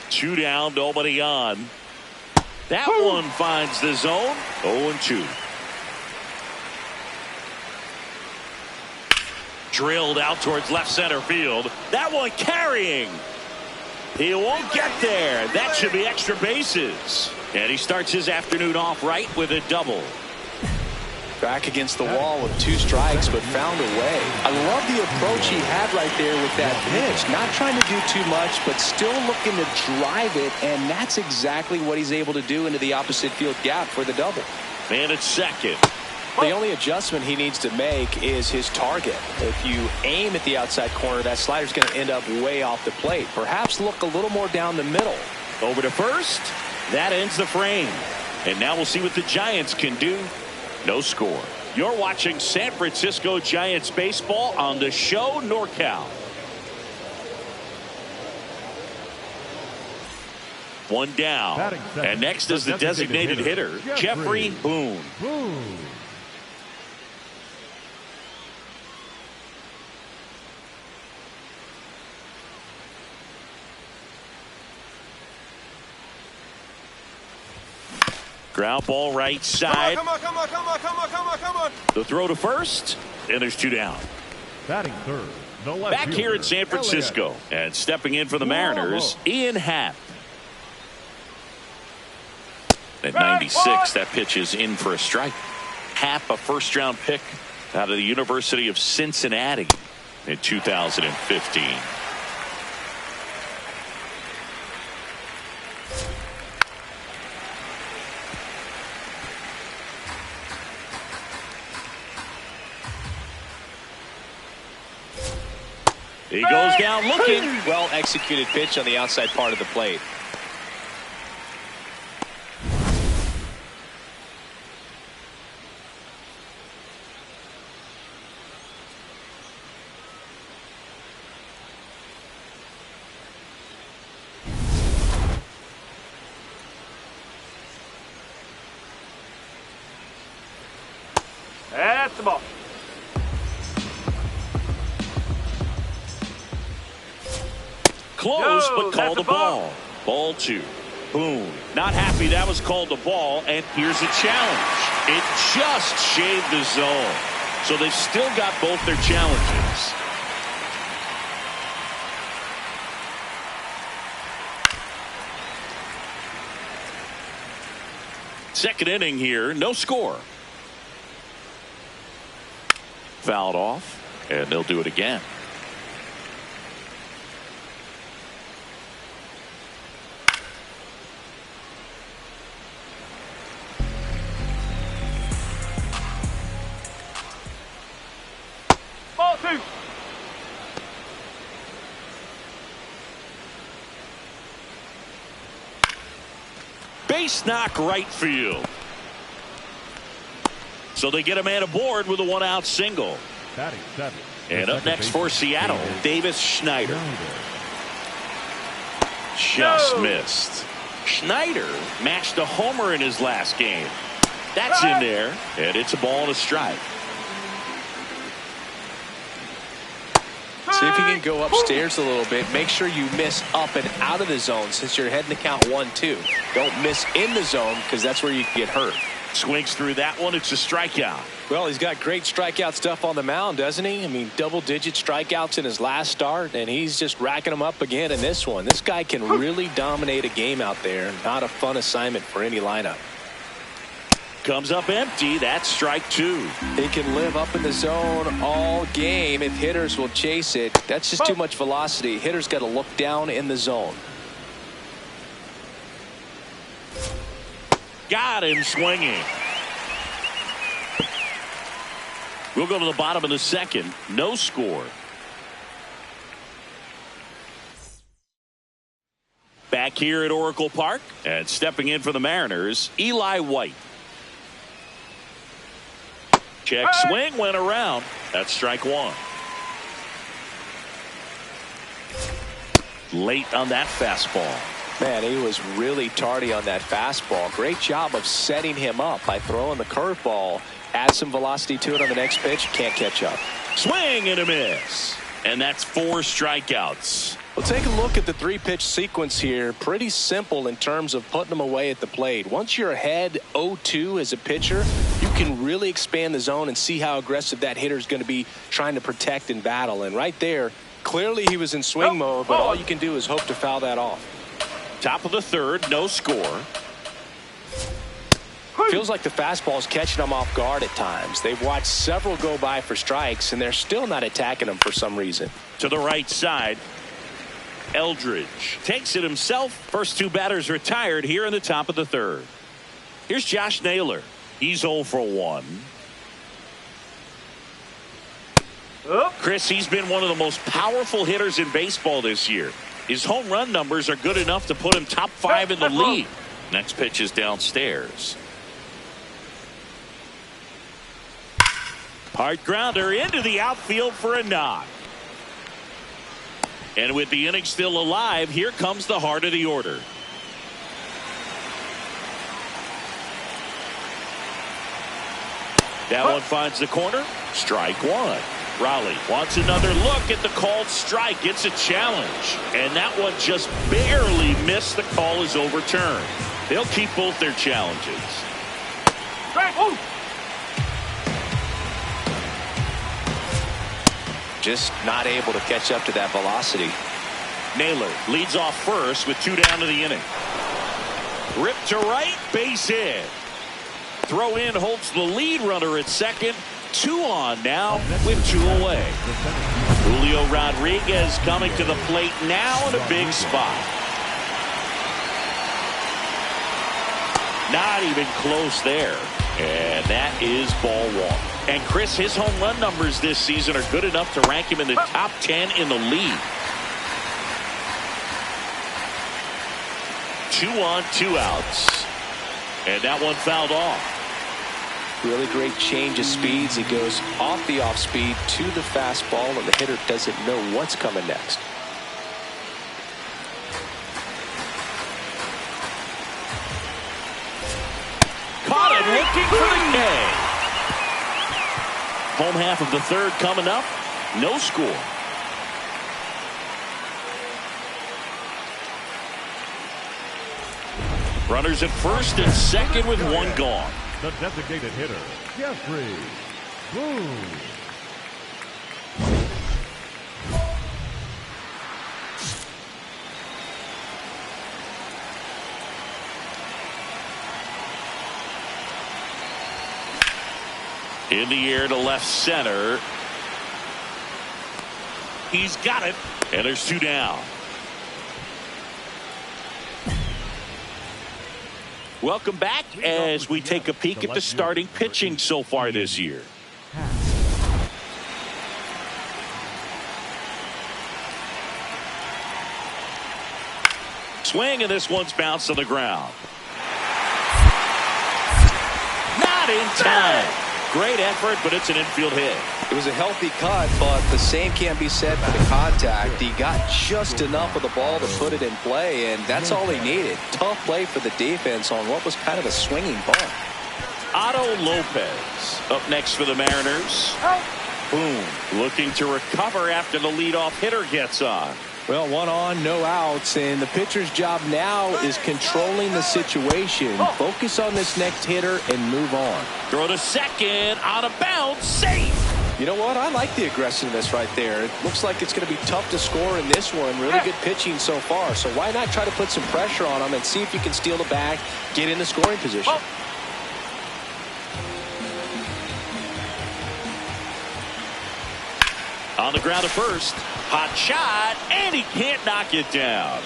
2 down, nobody on. That one finds the zone. 0-2. Drilled out towards left center field. That one carrying. He won't get there. That should be extra bases. And he starts his afternoon off right with a double. Back against the wall with 2 strikes, but found a way. I love the approach he had right there with that pitch. Not trying to do too much, but still looking to drive it, and that's exactly what he's able to do into the opposite field gap for the double. Man at second. The only adjustment he needs to make is his target. If you aim at the outside corner, that slider's going to end up way off the plate. Perhaps look a little more down the middle. Over to first. That ends the frame. And now we'll see what the Giants can do. No score. You're watching San Francisco Giants baseball on the show NorCal. 1 down. And next is the designated hitter, Jeffrey Boone. Ground ball right side. Come on. The throw to first, and there's 2 down. Batting third, the left Back here in San Francisco, and stepping in for the Mariners, Ian Happ. At 96, that pitch is in for a strike. Happ, a first-round pick out of the University of Cincinnati in 2015. He goes down looking. Well executed pitch on the outside part of the plate. That's the ball. Close, but called that's the a ball. ball. Ball 2. Boom. Not happy that was called the ball, and here's a challenge. It just shaved the zone. So they've still got both their challenges. Second inning here, no score. Fouled off, and they'll do it again. Ball 2. Base knock right field. So they get a man aboard with a 1-out single. Batting seven. And up next for Seattle, Davis Schneider. Just missed. Schneider matched a homer in his last game. That's in there, and it's a ball and a strike. See if you can go upstairs a little bit. Make sure you miss up and out of the zone since you're heading to count 1-2. Don't miss in the zone because that's where you can get hurt. Swings through that one. It's a strikeout. Well, he's got great strikeout stuff on the mound, doesn't he? I mean, double-digit strikeouts in his last start, and he's just racking them up again in this one. This guy can really dominate a game out there. Not a fun assignment for any lineup. Comes up empty. That's strike 2. He can live up in the zone all game if hitters will chase it. That's just too much velocity. Hitters got to look down in the zone. Got him swinging. We'll go to the bottom of the second. No score. Back here at Oracle Park, and stepping in for the Mariners, Eli White. Check swing, went around. That's strike 1. Late on that fastball. Man, he was really tardy on that fastball. Great job of setting him up by throwing the curveball. Add some velocity to it on the next pitch. Can't catch up. Swing and a miss. And that's 4 strikeouts. Well, take a look at the 3-pitch sequence here. Pretty simple in terms of putting them away at the plate. Once you're ahead 0-2 as a pitcher, you can really expand the zone and see how aggressive that hitter is going to be trying to protect and battle. And right there, clearly he was in swing mode, but all you can do is hope to foul that off. Top of the third, no score. Feels like the fastball is catching them off guard at times. They've watched several go by for strikes, and they're still not attacking them for some reason. To the right side, Eldridge takes it himself. First 2 batters retired here in the top of the third. Here's Josh Naylor. He's 0 for 1. Chris, he's been one of the most powerful hitters in baseball this year. His home run numbers are good enough to put him top 5 in the league. Next pitch is downstairs. Hard grounder into the outfield for a knock. And with the inning still alive, here comes the heart of the order. That one finds the corner. Strike 1. Raleigh wants another look at the called strike. It's a challenge. And that one just barely missed. The call is overturned. They'll keep both their challenges. Just not able to catch up to that velocity. Naylor leads off first with 2 down to the inning. Rip to right, base hit. Throw in holds the lead runner at second. 2 on now with 2 away. Julio Rodriguez coming to the plate now in a big spot. Not even close there. And that is ball 1. And Chris, his home run numbers this season are good enough to rank him in the top 10 in the league. 2 on, 2 outs. And that one fouled off. Really great change of speeds. He goes off the off speed to the fastball, and the hitter doesn't know what's coming next. Caught him looking for the K. Home half of the third coming up. No score. Runners at first and second with 1 gone. The designated hitter, Jeffrey Boone. In the air to left center. He's got it. And there's 2 down. Welcome back as we take a peek at the starting pitching so far this year. Swing, and this one's bounced on the ground. Not in time. Great effort, but it's an infield hit. It was a healthy cut, but the same can't be said for the contact. He got just enough of the ball to put it in play, and that's all he needed. Tough play for the defense on what was kind of a swinging ball. Otto Lopez up next for the Mariners. Boom. Looking to recover after the leadoff hitter gets on. Well, 1 on, no outs, and the pitcher's job now is controlling the situation. Focus on this next hitter and move on. Throw to second, out of bounds, safe. You know what? I like the aggressiveness right there. It looks like it's going to be tough to score in this one. Really good pitching so far. So why not try to put some pressure on him and see if you can steal the bag, get in the scoring position. On the ground at first. Hot shot, and he can't knock it down.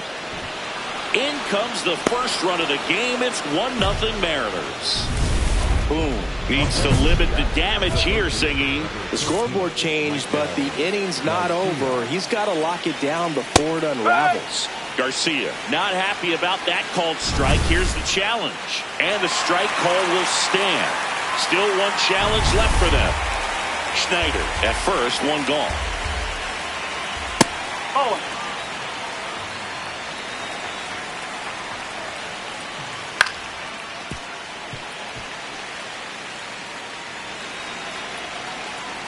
In comes the first run of the game. It's 1-0 Mariners. Boom. Needs to limit the damage here, Singy. The scoreboard changed, but the inning's not over. He's got to lock it down before it unravels. Garcia not happy about that called strike. Here's the challenge. And the strike call will stand. Still one challenge left for them. Schneider at first, 1 gone.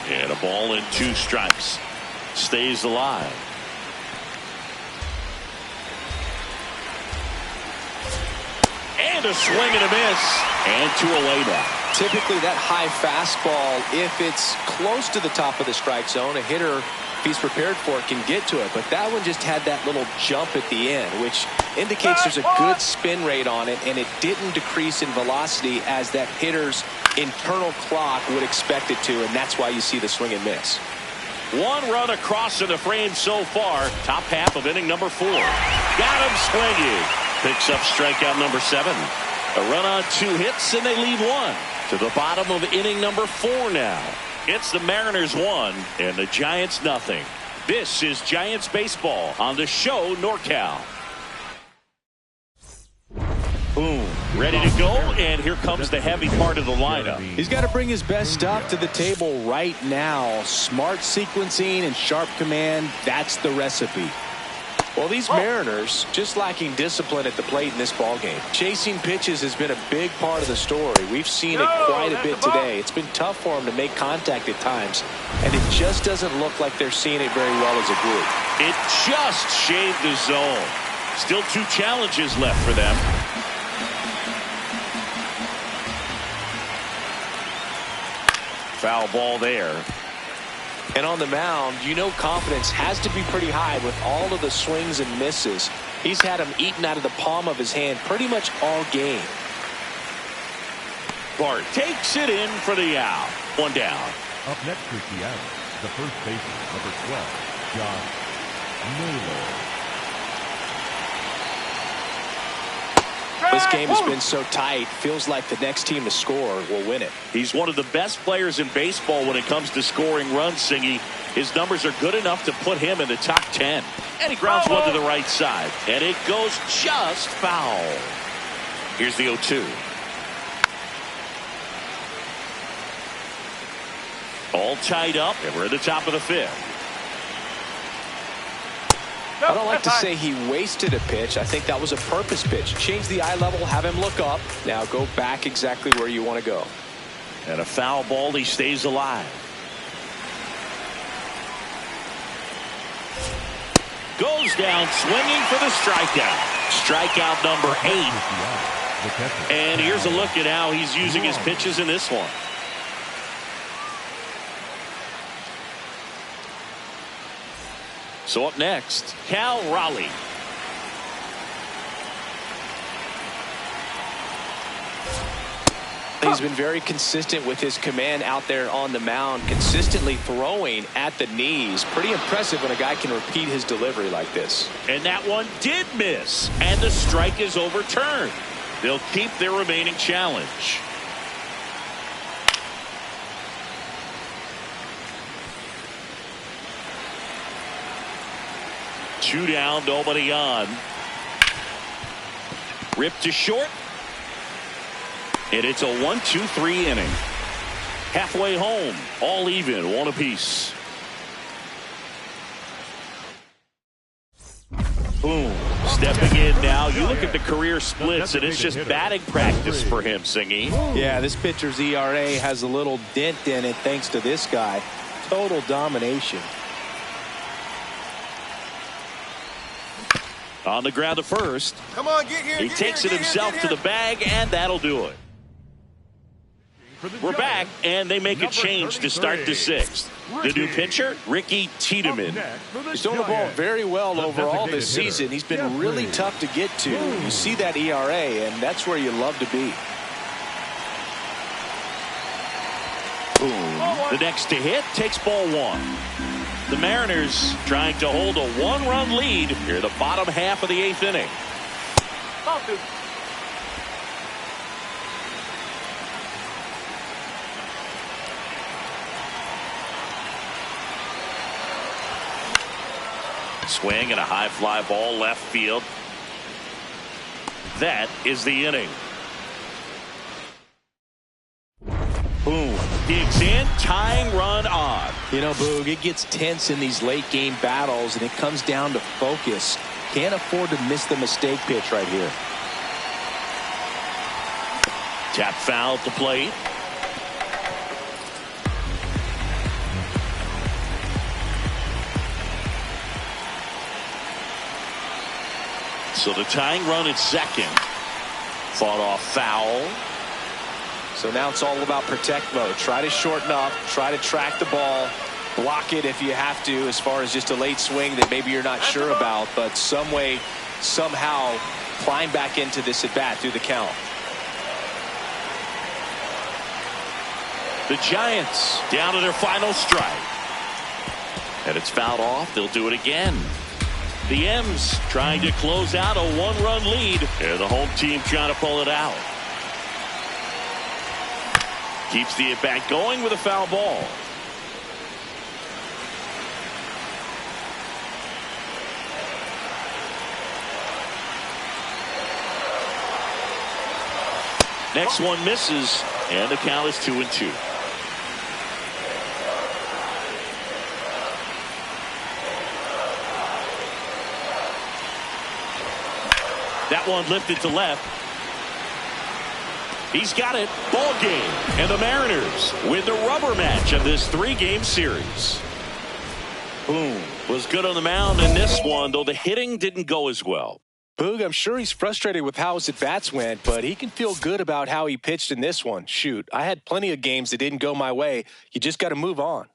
And a ball and 2 strikes. Stays alive. And a swing and a miss. And 2 away now. Typically that high fastball, if it's close to the top of the strike zone, a hitter, if he's prepared for it, can get to it. But that one just had that little jump at the end, which indicates there's a good spin rate on it, and it didn't decrease in velocity as that hitter's internal clock would expect it to, and that's why you see the swing and miss. 1 run across in the frame so far. Top half of inning number 4. Got him swinging. Picks up strikeout number 7. A run on 2 hits, and they leave 1. To the bottom of inning number 4 now. It's the Mariners 1 and the Giants nothing. This is Giants baseball on the show NorCal. Boom. Ready to go, and here comes the heavy part of the lineup. He's got to bring his best stuff to the table right now. Smart sequencing and sharp command, that's the recipe. Well, these Mariners just lacking discipline at the plate in this ballgame. Chasing pitches has been a big part of the story. We've seen it quite a bit today. It's been tough for them to make contact at times, and it just doesn't look like they're seeing it very well as a group. It just shaved the zone. Still 2 challenges left for them. Foul ball there. And on the mound, you know confidence has to be pretty high with all of the swings and misses. He's had them eaten out of the palm of his hand pretty much all game. Bart takes it in for the out. 1 down. Up next for Seattle, the first baseman, number 12, John Naylor. This game has been so tight. Feels like the next team to score will win it. He's one of the best players in baseball when it comes to scoring runs, Singy. His numbers are good enough to put him in the top 10. And he grounds one to the right side. And it goes just foul. Here's the 0-2. All tied up, and we're at the top of the 5th. I don't like to say he wasted a pitch. I think that was a purpose pitch. Change the eye level, have him look up. Now go back exactly where you want to go. And a foul ball, he stays alive. Goes down swinging for the strikeout. Strikeout number 8. And here's a look at how he's using his pitches in this one. So up next, Cal Raleigh. He's been very consistent with his command out there on the mound, consistently throwing at the knees. Pretty impressive when a guy can repeat his delivery like this. And that one did miss, and the strike is overturned. They'll keep their remaining challenge. Two down, nobody on. Ripped to short. And it's a 1-2-3 inning. Halfway home, all even, 1 apiece. Boom. Stepping in now. You look at the career splits, and it's just batting practice for him, Singy. Yeah, this pitcher's ERA has a little dent in it thanks to this guy. Total domination. On the ground to first. Come on, get here. He takes it himself to the bag, and that'll do it. We're back, and they make a change to start the sixth. The new pitcher, Ricky Tiedemann. He's thrown the ball very well overall this season. He's been really tough to get to. You see that ERA, and that's where you love to be. Boom. The next to hit takes ball one. The Mariners trying to hold a one-run lead here in the bottom half of the eighth inning. Ball two. Swing and a high fly ball left field. That is the inning. Boom. Digs in, tying run on. You know, Boog, it gets tense in these late game battles, and it comes down to focus. Can't afford to miss the mistake pitch right here. Tap foul at the plate. So the tying run at second. Fought off foul. So now it's all about protect mode. Try to shorten up. Try to track the ball. Block it if you have to, as far as just a late swing that maybe you're not sure about. But some way, somehow, climb back into this at bat through the count. The Giants down to their final strike. And it's fouled off. They'll do it again. The M's trying to close out a one-run lead. And the home team trying to pull it out. Keeps the at-bat going with a foul ball. Next one misses, and the count is 2-2. That one lifted to left. He's got it. Ball game. And the Mariners win the rubber match of this three-game series. Boom. Was good on the mound in this one, though the hitting didn't go as well. Boog, I'm sure he's frustrated with how his at-bats went, but he can feel good about how he pitched in this one. Shoot, I had plenty of games that didn't go my way. You just got to move on.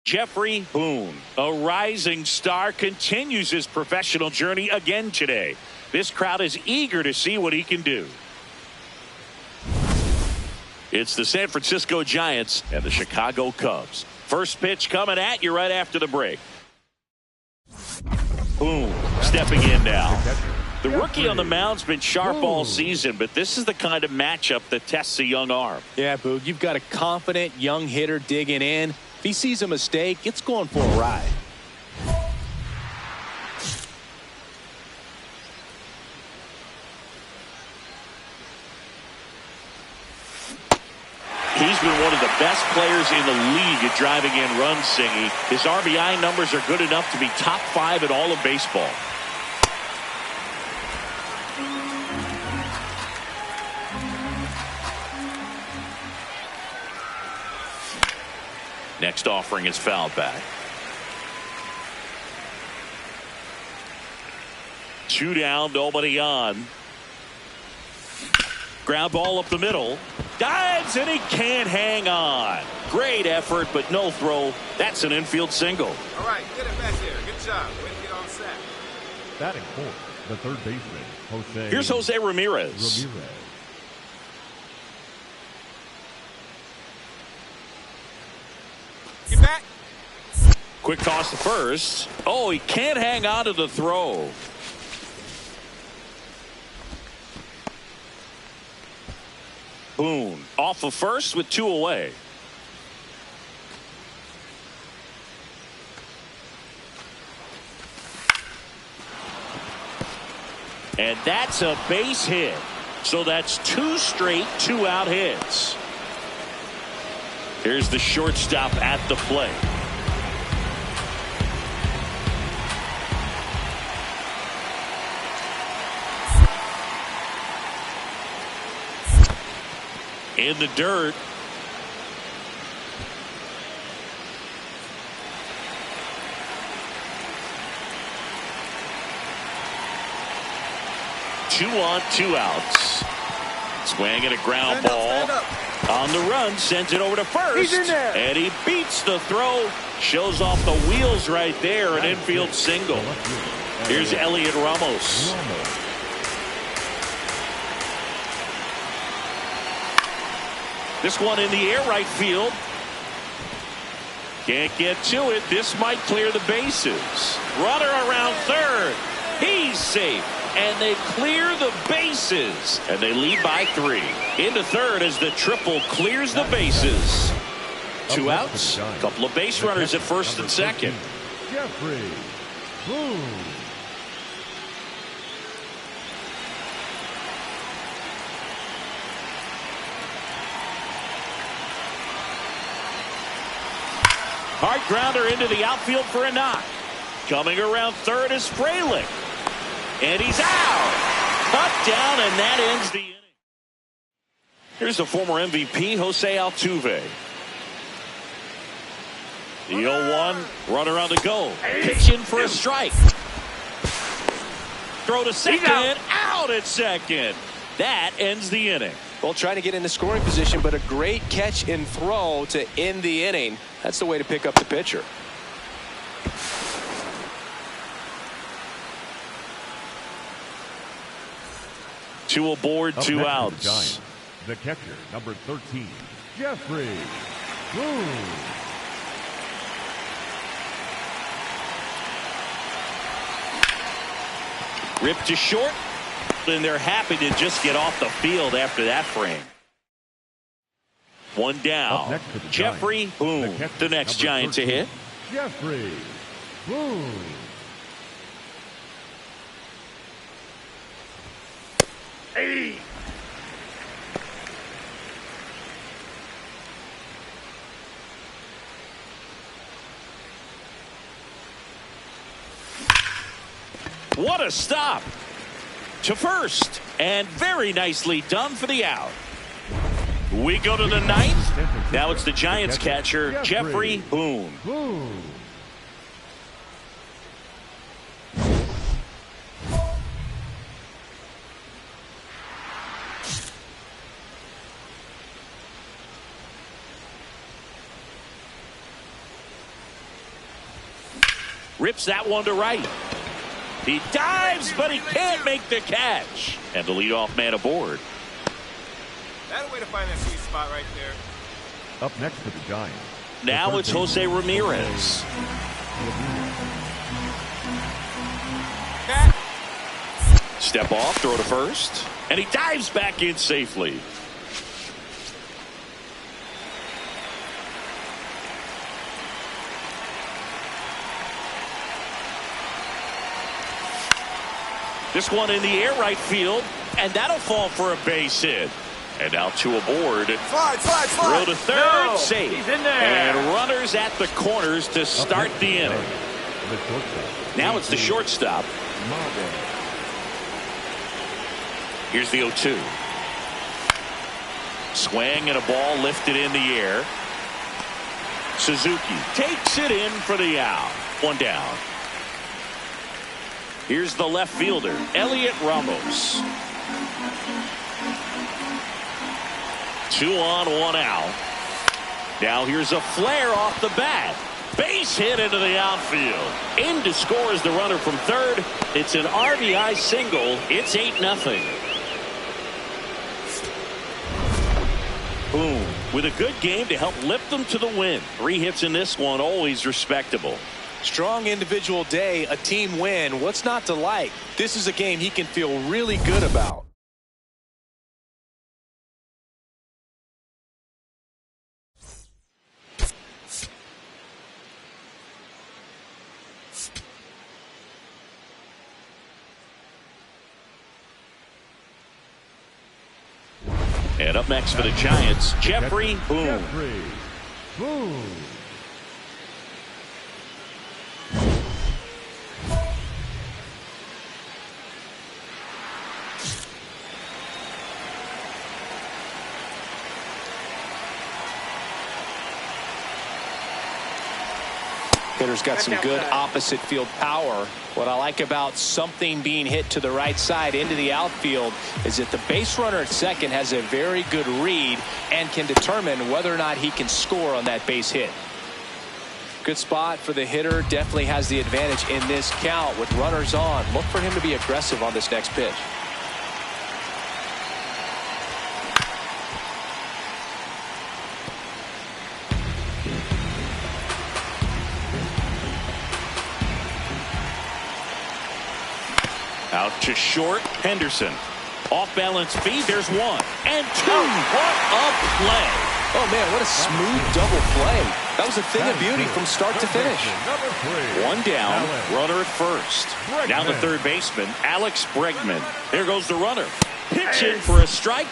Jeffrey Boone, a rising star, continues his professional journey again today. This crowd is eager to see what he can do. It's the San Francisco Giants and the Chicago Cubs. First pitch coming at you right after the break. Boone stepping in now. The rookie on the mound's been sharp all season, but this is the kind of matchup that tests a young arm. Yeah, Boog, you've got a confident young hitter digging in. If he sees a mistake, it's going for a ride. He's been one of the best players in the league at driving in runs, Singy. His RBI numbers are good enough to be top 5 in all of baseball. Next offering is fouled back. 2 down, nobody on. Ground ball up the middle. Dives, and he can't hang on. Great effort, but no throw. That's an infield single. All right, get it back here. Good job. Way to get on sack. Batting fourth, the third baseman, Jose. Here's Jose Ramirez. Get back. Quick toss to first. Oh, he can't hang on to the throw. Boone off of first with 2 away. And that's a base hit. So that's 2 straight 2-out hits. Here's the shortstop at the plate. In the dirt. Two on, 2 outs. Swing and a ground ball. On the run, sends it over to first. He's in there. And he beats the throw. Shows off the wheels right there. An infield single. Here's Elliot Ramos. This one in the air, right field. Can't get to it. This might clear the bases. Runner around third. He's safe. And they clear the bases. And they lead by 3. Into third as the triple clears the bases. 2 outs. A couple of base runners at first and second. Jeffrey Boone. Hard grounder into the outfield for a knock. Coming around third is Frelick. And he's out. Cut down, and that ends the inning. Here's the former MVP, Jose Altuve. The 0-1, runner on the go. Pitch in for a strike. Throw to second, out at second. That ends the inning. Well, trying to get in the scoring position, but a great catch and throw to end the inning. That's the way to pick up the pitcher. Two aboard, Up 2 next outs. the Giants, the catcher, number 13, Jeffrey Boone. Ripped to short, and they're happy to just get off the field after that frame. 1 down. Up next to the Jeffrey Giants, Boone, catcher, the next number Giant to 13, hit. Jeffrey Boone. What a stop to first, and very nicely done for the out. We go to the 9th. Now it's the Giants catcher, Jeffrey Boone. Boone. Rips that one to right. He dives, but he can't make the catch. And the leadoff man aboard. That way to find that sweet spot right there. Up next to the Giants. Now it's Jose Ramirez. Cat. Step off, throw to first. And he dives back in safely. This one in the air, right field, and that'll fall for a base hit. And now 2 aboard. Slide. Throw to third, No, safe. he's in there. And runners at the corners to start the inning. The shortstop. Now it's the shortstop. Here's the 0-2. Swing and a ball lifted in the air. Suzuki takes it in for the out. One down. Here's the left fielder, Elliot Ramos. 2 on, 1 out. Now here's a flare off the bat. Base hit into the outfield. In to score is the runner from third. It's an RBI single. It's 8-0. Boom. With a good game to help lift them to the win. 3 hits in this one, always respectable. Strong individual day, a team win. What's not to like? This is a game he can feel really good about. And up next for the Giants, Jeffrey Boone. Jeffrey Boone. Hitter's got some good opposite field power. What I like about something being hit to the right side into the outfield is that the base runner at second has a very good read and can determine whether or not he can score on that base hit. Good spot for the hitter. Definitely has the advantage in this count with runners on. Look for him to be aggressive on this next pitch. Out to short, Henderson. Off balance feed, there's 1 and 2. What a play. Oh man, what a smooth double play. That was a thing of beauty from start to finish. 1 down, runner at first. Now the third baseman, Alex Bregman. There goes the runner. Pitch in for a strike.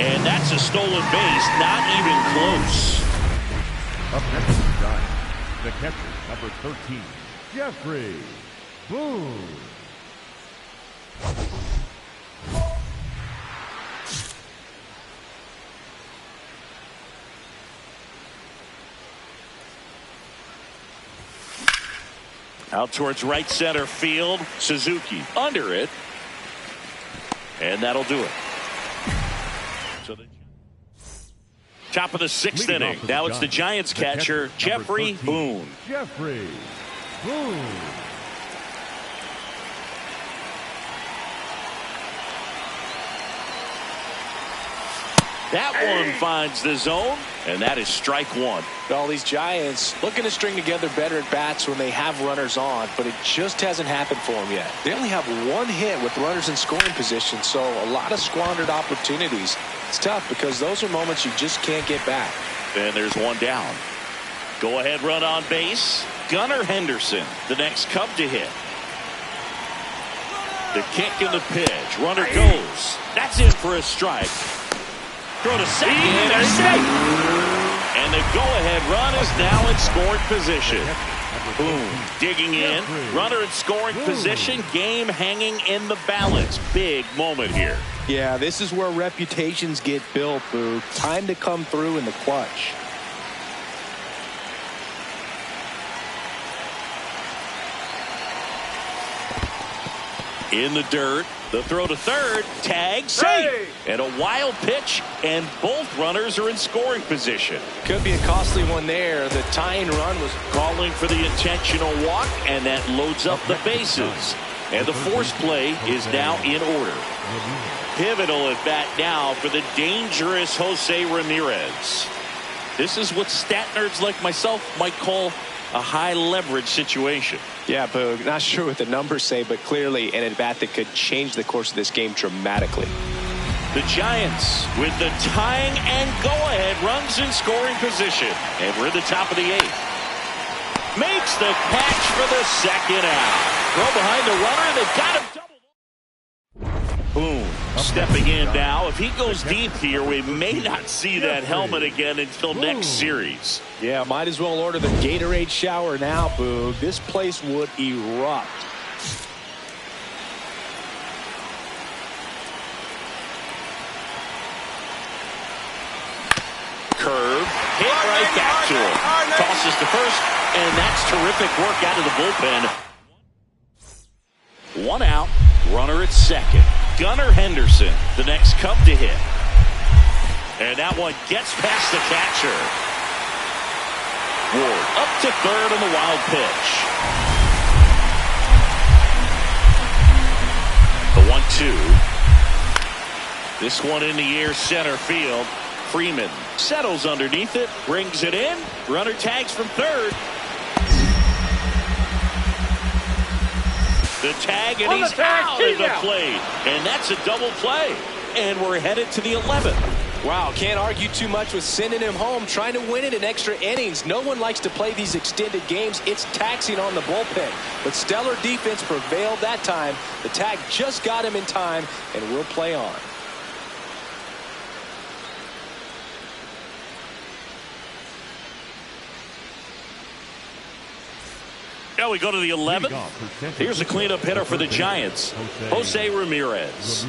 And that's a stolen base, not even close. Up next is the Giants. The catcher, number 13, Jeffrey Boone. Out towards right center field. Suzuki under it. And that'll do it. So the top of the 6th inning. Now it's the Giants catcher, Jeffrey Boone. Jeffrey Boone. That one finds the zone, and that is strike 1. All these Giants looking to string together better at bats when they have runners on, but it just hasn't happened for them yet. They only have 1 hit with runners in scoring position, so a lot of squandered opportunities. It's tough because those are moments you just can't get back. And there's 1 down. Go ahead run on base. Gunnar Henderson, the next Cub to hit. The kick and the pitch. Runner goes. That's in for a strike. Throw to second and safe. And the go-ahead run is now in scoring position. Boom, digging in. Runner in scoring position. Game hanging in the balance. Big moment here. Yeah, this is where reputations get built, Boo. Time to come through in the clutch. In the dirt. The throw to third. Tag. Safe. And a wild pitch. And both runners are in scoring position. Could be a costly one there. The tying run was calling for the intentional walk. And that loads up the bases. And the force play is now in order. Pivotal at bat now for the dangerous Jose Ramirez. This is what stat nerds like myself might call a high leverage situation. Yeah, Boog, not sure what the numbers say, but clearly an at-bat that could change the course of this game dramatically. The Giants with the tying and go-ahead runs in scoring position. And we're at the top of the 8th. Makes the catch for the second out. Throw behind the runner, and they've got him double. Boom. Stepping in now. If he goes deep here, we may not see that helmet again until next series. Yeah, might as well order the Gatorade shower now, Boog. This place would erupt. Curve. Hit right back to him. Tosses to first, and that's terrific work out of the bullpen. One out, runner at second. Gunnar Henderson, the next Cub to hit. And that one gets past the catcher. Ward up to third on the wild pitch. The 1-2. This one in the air, center field. Freeman settles underneath it, brings it in. Runner tags from third. The tag, and he's out at the plate. And that's a double play. And we're headed to the 11th. Wow, can't argue too much with sending him home, trying to win it in extra innings. No one likes to play these extended games. It's taxing on the bullpen. But stellar defense prevailed that time. The tag just got him in time, and we'll play on. Now we go to the 11th. Here's a cleanup hitter for the Giants, Jose Ramirez.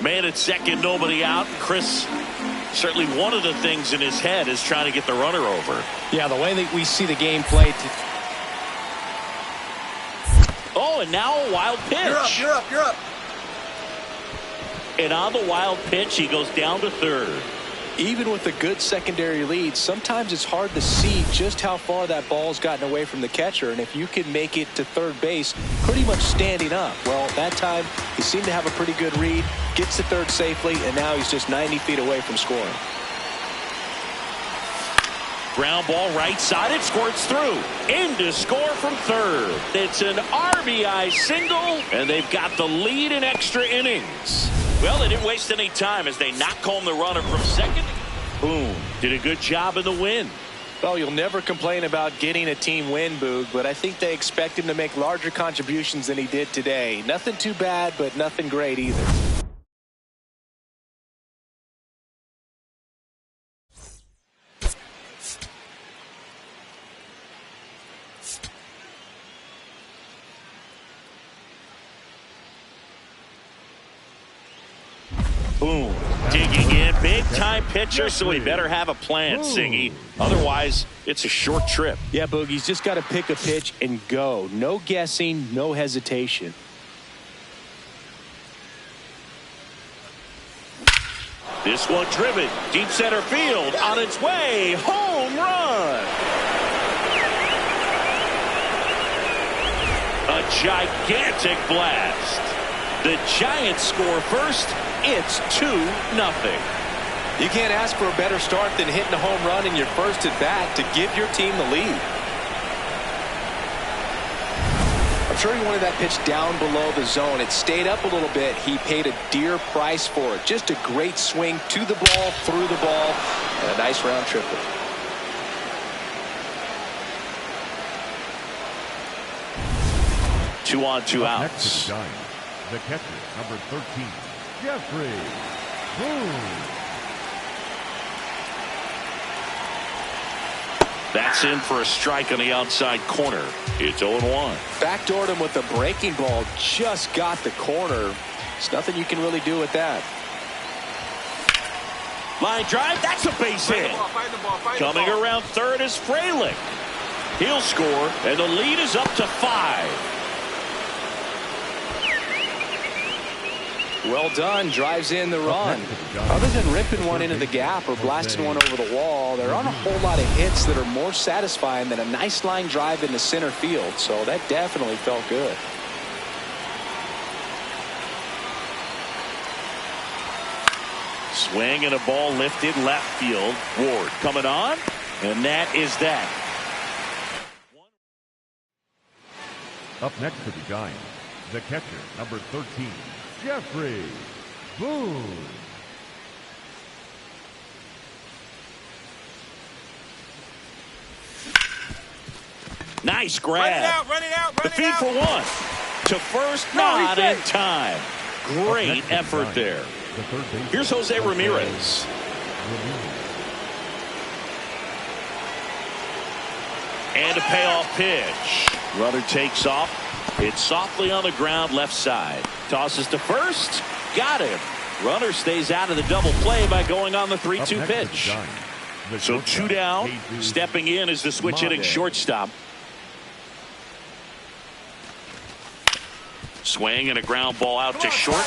Man at second, nobody out. Chris, certainly one of the things in his head is trying to get the runner over. Yeah, the way that we see the game played. Oh, and now a wild pitch. You're up. And on the wild pitch, he goes down to third. Even with a good secondary lead, sometimes it's hard to see just how far that ball's gotten away from the catcher. And if you can make it to third base pretty much standing up, well, that time he seemed to have a pretty good read, gets to third safely, and now he's just 90 feet away from scoring. Ground ball right side, it squirts through. In to score from third. It's an RBI single, and they've got the lead in extra innings. Well, they didn't waste any time as they knock home the runner from second. Boom. Did a good job in the win. Well, you'll never complain about getting a team win, Boog, but I think they expect him to make larger contributions than he did today. Nothing too bad, but nothing great either. Boom. Digging in. Big time pitcher, so we better have a plan, Siggy. Otherwise, it's a short trip. Yeah, Boogie's just got to pick a pitch and go. No guessing, no hesitation. This one driven. Deep center field. On its way. Home run. A gigantic blast. The Giants score first. It's 2-0. You can't ask for a better start than hitting a home run in your first at bat to give your team the lead. I'm sure he wanted that pitch down below the zone. It stayed up a little bit. He paid a dear price for it. Just a great swing to the ball, through the ball, and a nice round triple. Two on, two outs. Next to the Giants, the catcher, number 13, Jeffrey Boone. That's in for a strike on the outside corner. It's 0-1. Backdoored him with a breaking ball. Just got the corner. There's nothing you can really do with that. Line drive. That's a base hit. Coming around third is Frelick. He'll score, and the lead is up to 5. Well done. Drives in the run. Other than ripping one into the gap or blasting one over the wall, there aren't a whole lot of hits that are more satisfying than a nice line drive into center field. So that definitely felt good. Swing and a ball lifted left field. Ward coming on, and that is that. Up next for the Giants, the catcher, number 13, Jeffrey Boone. Nice grab. Run it out. The feed for one. To first, not in time. Great effort there. Here's Jose Ramirez. And a payoff pitch. Runner takes off. It's softly on the ground left side. Tosses to first. Got him. Runner stays out of the double play by going on the 3-2 pitch. So two down. Stepping in is the switch hitting shortstop. Swing and a ground ball out to short.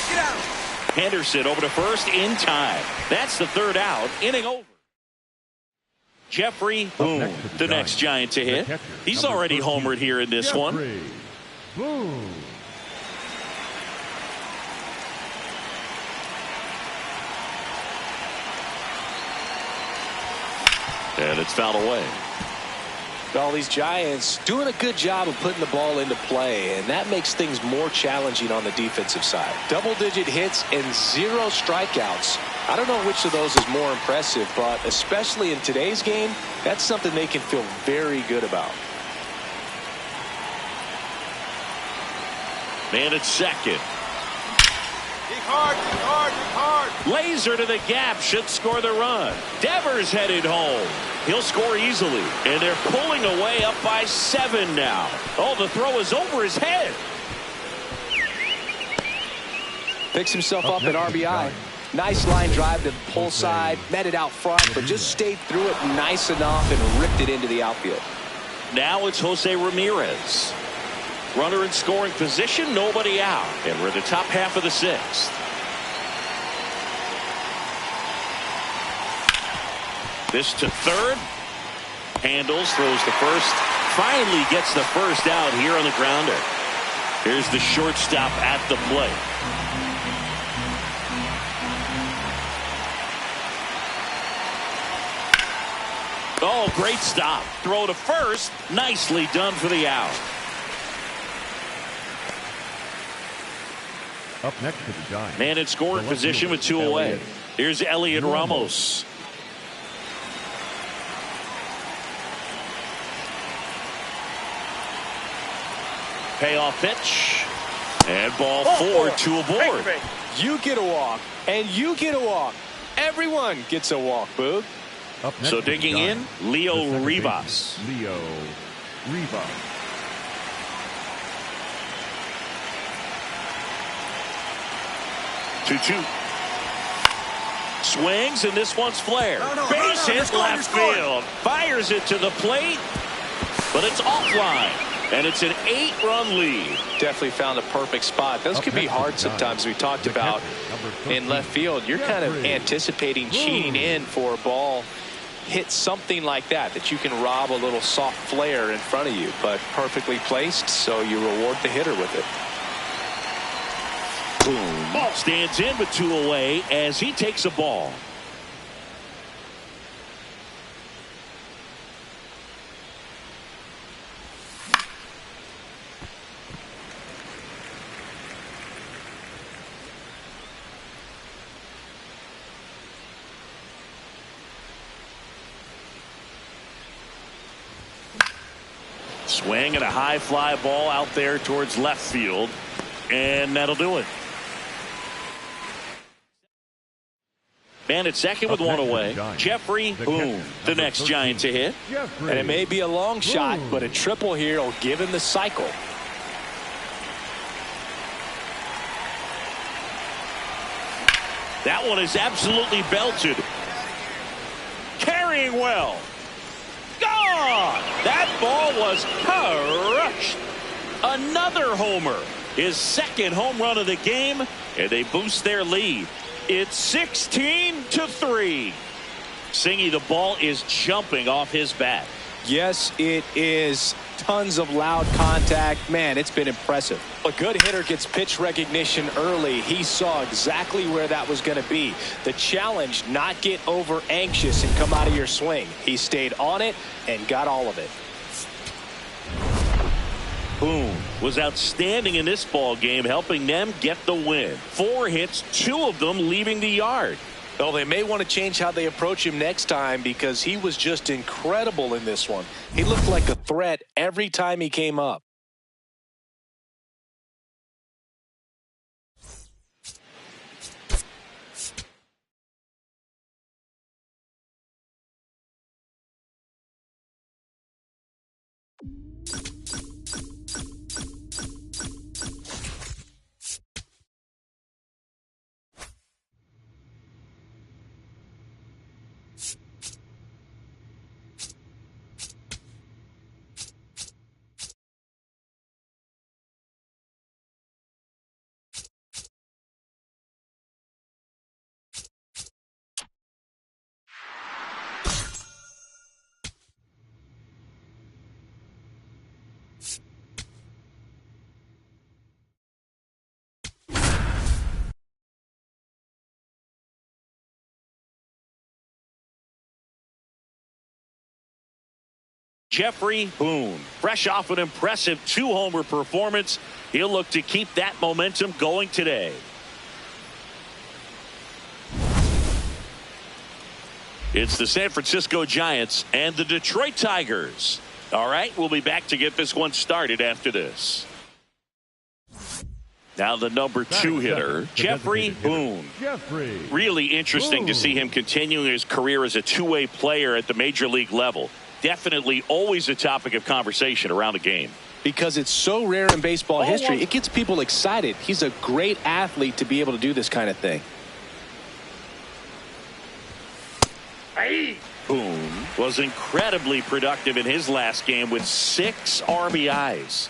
Henderson over to first in time. That's the third out. Inning over. Jeffrey Boone, the next Giant to hit. He's already homered here in this one. Boone. And it's fouled away. Well, these Giants doing a good job of putting the ball into play, and that makes things more challenging on the defensive side. Double-digit hits and 0 strikeouts. I don't know which of those is more impressive, but especially in today's game, that's something they can feel very good about. Man at second. Dig hard, dig hard, dig hard. Laser to the gap, should score the run. Devers headed home. He'll score easily, and they're pulling away up by 7 now. Oh, the throw is over his head. Picks himself up at RBI. Nice line drive to the pull side, met it out front, but just stayed through it nice enough and ripped it into the outfield. Now it's Jose Ramirez. Runner in scoring position, nobody out. And we're in the top half of the 6th. This to third. Handles, throws to first. Finally gets the first out here on the grounder. Here's the shortstop at the plate. Oh, great stop. Throw to first. Nicely done for the out. Up next to the Giants. Man in scoring position with 2 away. Here's Elliot Ramos. Payoff pitch. And ball 4, 2 aboard. You get a walk, and you get a walk. Everyone gets a walk, Boog. So digging in, Leo Rivas. Leo Rivas. 2-2. Swings, and this one's flared. Base hit left field. Fires it to the plate, but it's offline. And it's an 8-run lead. Definitely found a perfect spot. Those can be hard sometimes. We talked about in left field. You're kind of anticipating cheating in for a ball. Hit something like that you can rob a little soft flare in front of you, but perfectly placed, so you reward the hitter with it. Boom. Stands in with 2 away as he takes a ball. Swing and a high fly ball out there towards left field, and that'll do it. Man at second with 1 away. Jeffrey Boone, the next Giant to hit. And it may be a long shot, but a triple here will give him the cycle. That one is absolutely belted. Carrying well. Gone! That ball was crushed. Another homer. His 2nd home run of the game, and they boost their lead. It's 16-3. Singy, the ball is jumping off his bat. Yes, it is. Tons of loud contact. Man, it's been impressive. A good hitter gets pitch recognition early. He saw exactly where that was going to be. The challenge, not get over anxious and come out of your swing. He stayed on it and got all of it. Boone was outstanding in this ball game, helping them get the win. 4 hits, 2 of them leaving the yard. Well, they may want to change how they approach him next time because he was just incredible in this one. He looked like a threat every time he came up. Jeffrey Boone, fresh off an impressive 2-homer performance, he'll look to keep that momentum going today. It's the San Francisco Giants and the Detroit Tigers. All right, we'll be back to get this one started after this. Now the number 2 hitter, Jeffrey Boone. Really interesting to see him continuing his career as a two-way player at the major league level. Definitely always a topic of conversation around the game. Because it's so rare in baseball history, it gets people excited. He's a great athlete to be able to do this kind of thing. Boone was incredibly productive in his last game with 6 RBIs.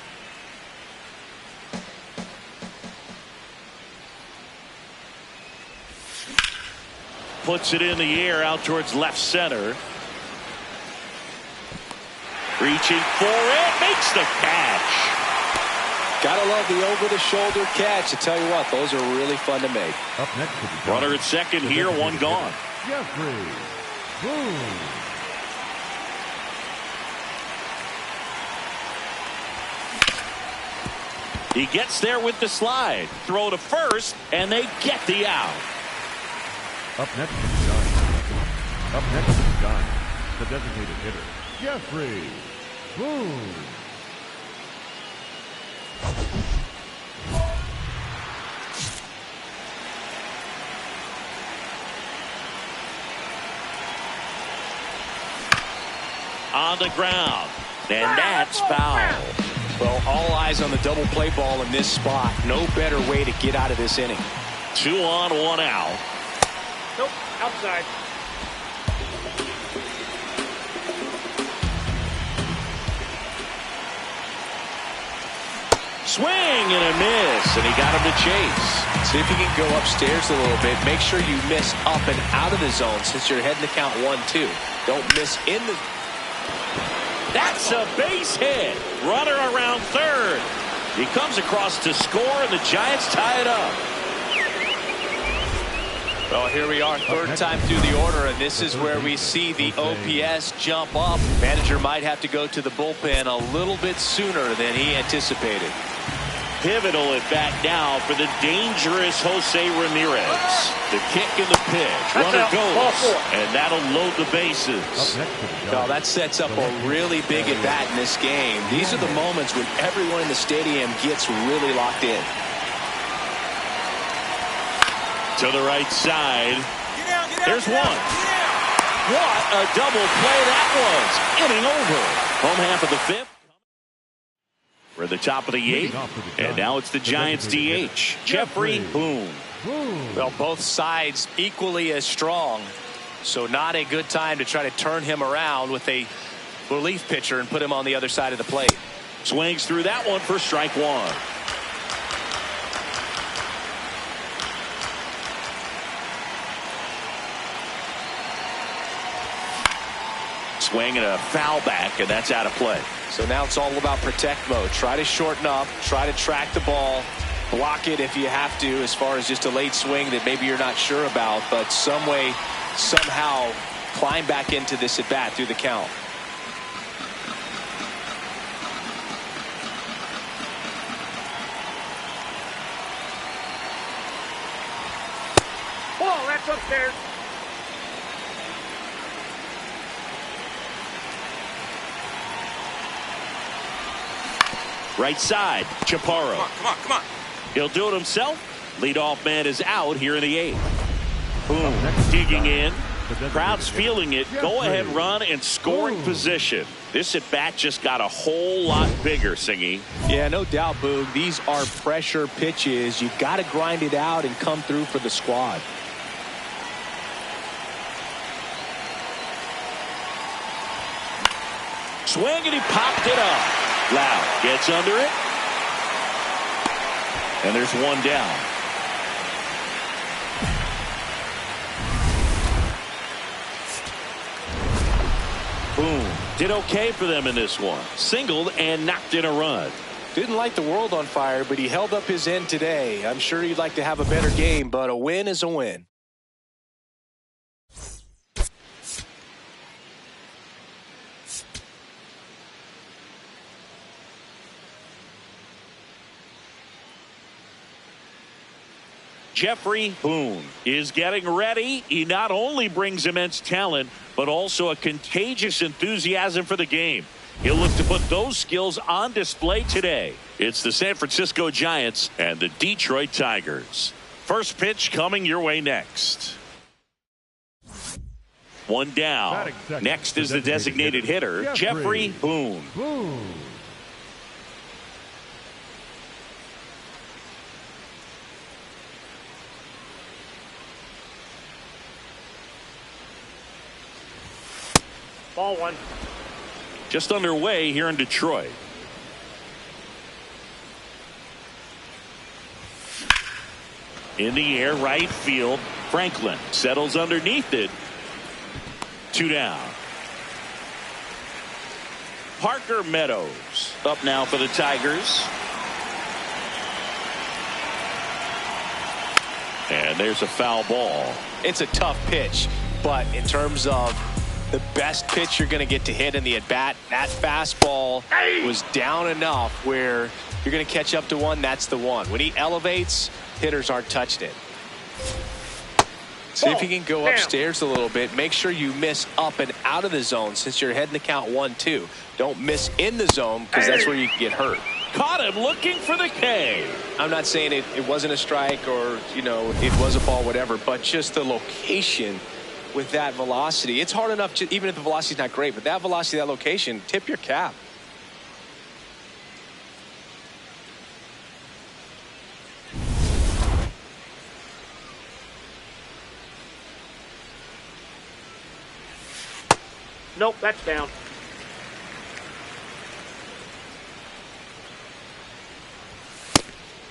Puts it in the air out towards left center. Reaching for it, makes the catch. Gotta love the over-the-shoulder catch. I tell you what, those are really fun to make. Up next, runner at second here, one gone. Jeffrey Boone. He gets there with the slide. Throw to first, and they get the out. Up next is the Giants. Up next is the Giants. The designated hitter, Jeffrey Boone. On the ground, and that's foul. Well, all eyes on the double play ball in this spot. No better way to get out of this inning. 2 on, 1 out. Nope, outside. Swing and a miss, and he got him to chase. See if you can go upstairs a little bit. Make sure you miss up and out of the zone since you're heading to count 1-2. Don't miss in the... That's a base hit. Runner around third. He comes across to score, and the Giants tie it up. Well, here we are, third time through the order, and this is where we see the OPS jump up. Manager might have to go to the bullpen a little bit sooner than he anticipated. Pivotal at bat now for the dangerous Jose Ramirez. The kick and the pitch. Runner goes, and that'll load the bases. Now that sets up a really big at bat in this game. These are the moments when everyone in the stadium gets really locked in. To the right side. There's one. What a double play that was. Inning over. Home half of the 5th. We're at the top of the 8th. And now it's the Giants DH, Jeffrey Boone. Well, both sides equally as strong. So not a good time to try to turn him around with a relief pitcher and put him on the other side of the plate. Swings through that one for strike 1. Swing and a foul back, and that's out of play. So now it's all about protect mode. Try to shorten up, try to track the ball, block it if you have to, as far as just a late swing that maybe you're not sure about, but some way, somehow climb back into this at bat through the count. Oh, that's upstairs. Right side, Chaparro. Come on. He'll do it himself. Leadoff man is out here in the 8th. Boom, digging in. Crowd's feeling it. Go-ahead run and scoring position. This at-bat just got a whole lot bigger, Singy. Yeah, no doubt, Boog. These are pressure pitches. You've got to grind it out and come through for the squad. Swing, and he popped it up. Loud gets under it. And there's one down. Boom. Did okay for them in this one. Singled and knocked in a run. Didn't light the world on fire, but he held up his end today. I'm sure he'd like to have a better game, but a win is a win. Jeffrey Boone is getting ready. He not only brings immense talent, but also a contagious enthusiasm for the game. He'll look to put those skills on display today. It's the San Francisco Giants and the Detroit Tigers. First pitch coming your way next. One down. Next is the designated hitter, Jeffrey Boone. Ball one. Just underway here in Detroit. In the air, right field. Franklin settles underneath it. 2 down. Parker Meadows up now for the Tigers. And there's a foul ball. It's a tough pitch, but in terms of the best pitch you're going to get to hit in the at-bat, that fastball was down enough where you're going to catch up to one. That's the one. When he elevates, hitters aren't touching it. See if you can go upstairs a little bit. Make sure you miss up and out of the zone since you're heading to count 1-2. Don't miss in the zone because that's where you can get hurt. Caught him looking for the K. I'm not saying it wasn't a strike or, you know, it was a ball, whatever, but just the location with that velocity. It's hard enough, even if the velocity's not great, but that velocity, that location, tip your cap. Nope, that's down.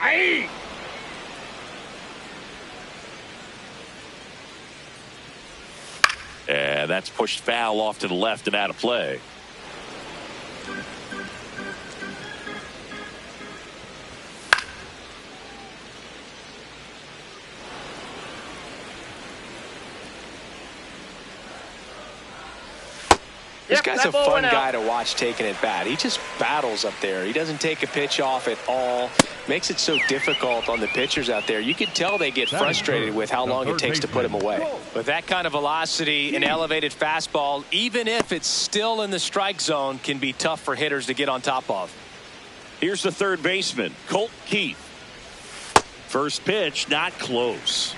Aye! And that's pushed foul off to the left and out of play. This guy's a fun guy to watch taking it bat. He just battles up there. He doesn't take a pitch off at all. Makes it so difficult on the pitchers out there. You can tell they get frustrated with how long it takes to put him away. With that kind of velocity, an elevated fastball, even if it's still in the strike zone, can be tough for hitters to get on top of. Here's the third baseman, Colt Keith. First pitch, not close.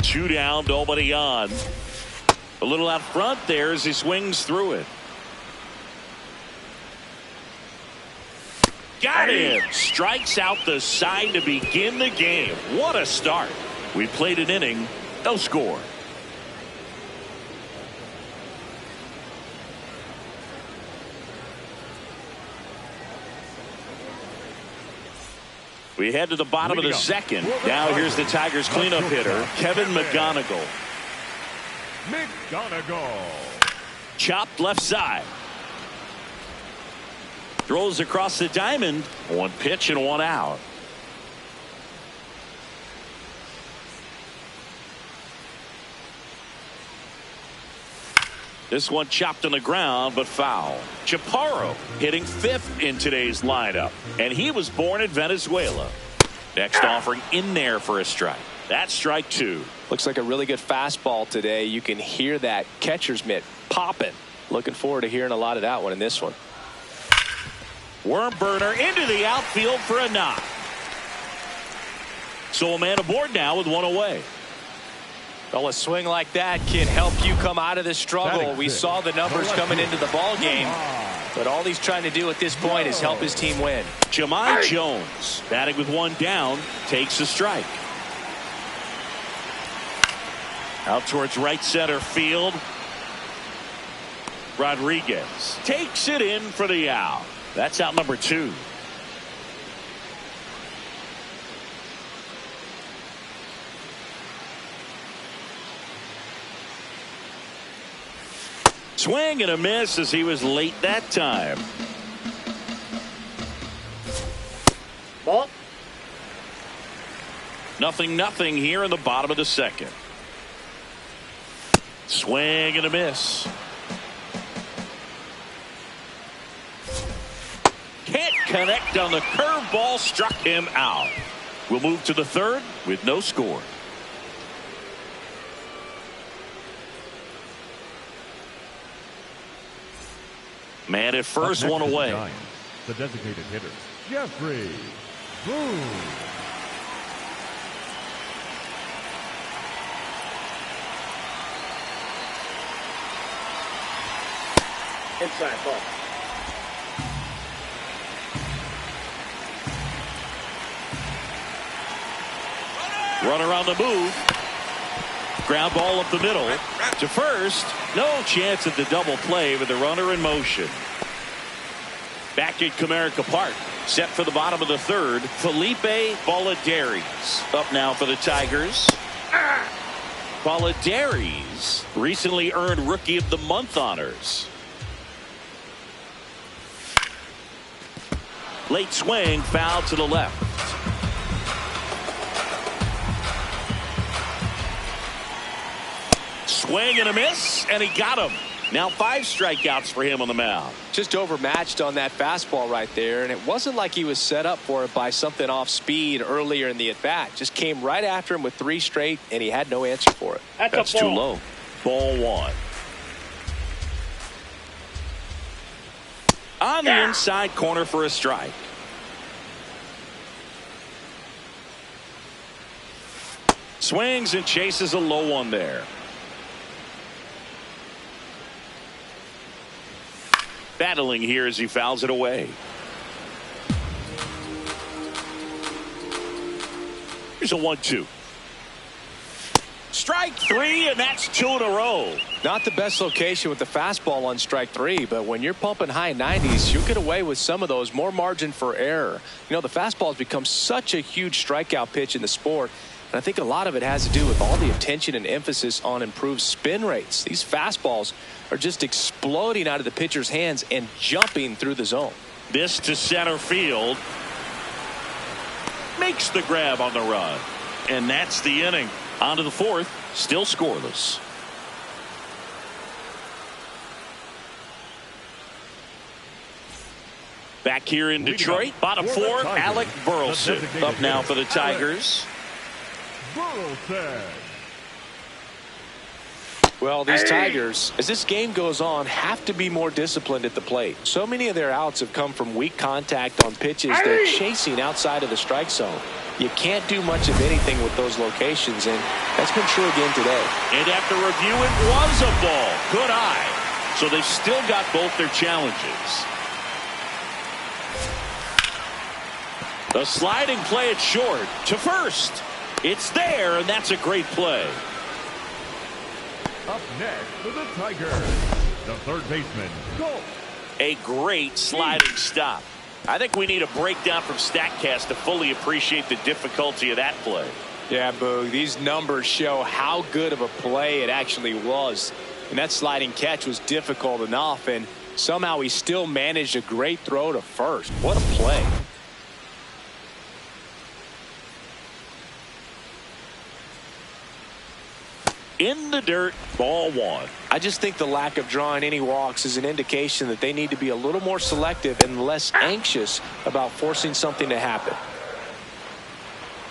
Two down, nobody on. A little out front there as he swings through it. Got him. Strikes out the side to begin the game. What a start. We played an inning, no score. We head to the bottom of the second. Now here's the Tigers cleanup hitter, Kevin McGonigal. Chopped left side. Throws across the diamond. One pitch and one out. This one chopped on the ground, but foul. Chaparro hitting fifth in today's lineup, and he was born in Venezuela. Next offering in there for a strike. That's strike two. Looks like a really good fastball today. You can hear that catcher's mitt popping. Looking forward to hearing a lot of that one in this one. Worm burner into the outfield for a knock. So a man aboard now with one away. Well, a swing like that can help you come out of this struggle. We saw the numbers coming into the ball game, but all he's trying to do at this point is help his team win. Jahmai Jones batting with one down takes a strike. Out towards right center field. Rodriguez takes it in for the out. That's out number two. Swing and a miss as he was late that time. Ball. 0-0 here in the bottom of the second. Swing and a miss. Can't connect on the curveball, struck him out. We'll move to the third with no score. Man at first, one away. The designated hitter, Jeffrey Boone. Inside ball. Runner on the move. Ground ball up the middle to first. No chance at the double play with the runner in motion. Back at Comerica Park. Set for the bottom of the third. Felipe Baladeres up now for the Tigers. Baladeres recently earned Rookie of the Month honors. Late swing, foul to the left. Swing and a miss, and he got him. Now 5 strikeouts for him on the mound. Just overmatched on that fastball right there, and it wasn't like he was set up for it by something off speed earlier in the at-bat. Just came right after him with 3 straight, and he had no answer for it. That's too low. Ball 1. On the inside corner for a strike. Swings and chases a low one there. Battling here as he fouls it away. Here's a 1-2. Strike 3, and that's 2 in a row. Not the best location with the fastball on strike 3, but when you're pumping high 90s, you'll get away with some of those. More margin for error. You know, the fastball has become such a huge strikeout pitch in the sport. And I think a lot of it has to do with all the attention and emphasis on improved spin rates. These fastballs are just exploding out of the pitcher's hands and jumping through the zone. This to center field. Makes the grab on the run. And that's the inning. On to the fourth. Still scoreless. Back here in Detroit. Bottom 4. Alec Burleson up now for the Tigers. Well, these Tigers, as this game goes on, have to be more disciplined at the plate. So many of their outs have come from weak contact on pitches they're chasing outside of the strike zone. You can't do much of anything with those locations, and that's been true again today. And after review, it was a ball. Good eye. So they've still got both their challenges. A sliding play at short to first. It's there, and that's a great play. Up next for the Tigers, the third baseman, Go. A great sliding stop. I think we need a breakdown from StatCast to fully appreciate the difficulty of that play. Yeah, Boog, these numbers show how good of a play it actually was. And that sliding catch was difficult enough, and somehow he still managed a great throw to first. What a play. In the dirt, ball 1. I just think the lack of drawing any walks is an indication that they need to be a little more selective and less anxious about forcing something to happen.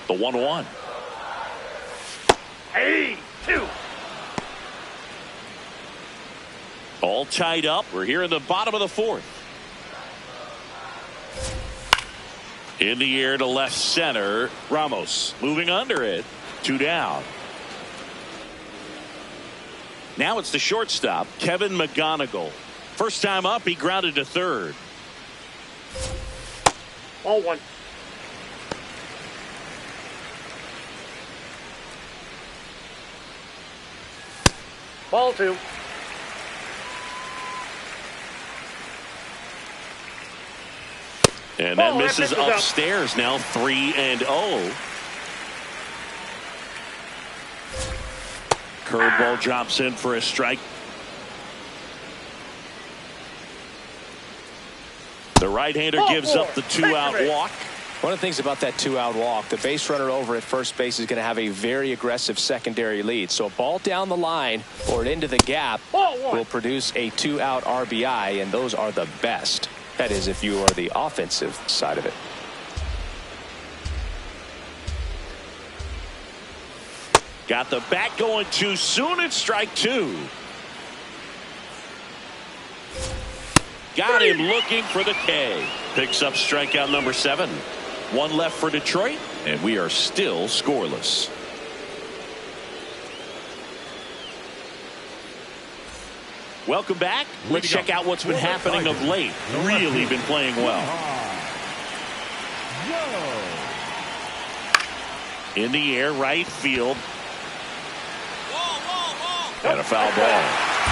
The 1-1. Hey, 2. All tied up. We're here in the bottom of the fourth. In the air to left center. Ramos moving under it. 2 down. Now it's the shortstop, Kevin McGonigal. First time up, he grounded to third. Ball 1. Ball 2. And that misses upstairs now, 3-0. Curveball drops in for a strike. The right-hander gives up the 2-out walk. One of the things about that 2-out walk, the base runner over at first base is going to have a very aggressive secondary lead. So a ball down the line or into the gap will produce a 2-out RBI, and those are the best. That is, if you are the offensive side of it. Got the bat going too soon. It's strike 2. Got him looking for the K. Picks up strikeout number 7. 1 left for Detroit, and we are still scoreless. Welcome back. Let's check out what's been happening of late. Really been playing well. In the air, right field. And a foul ball.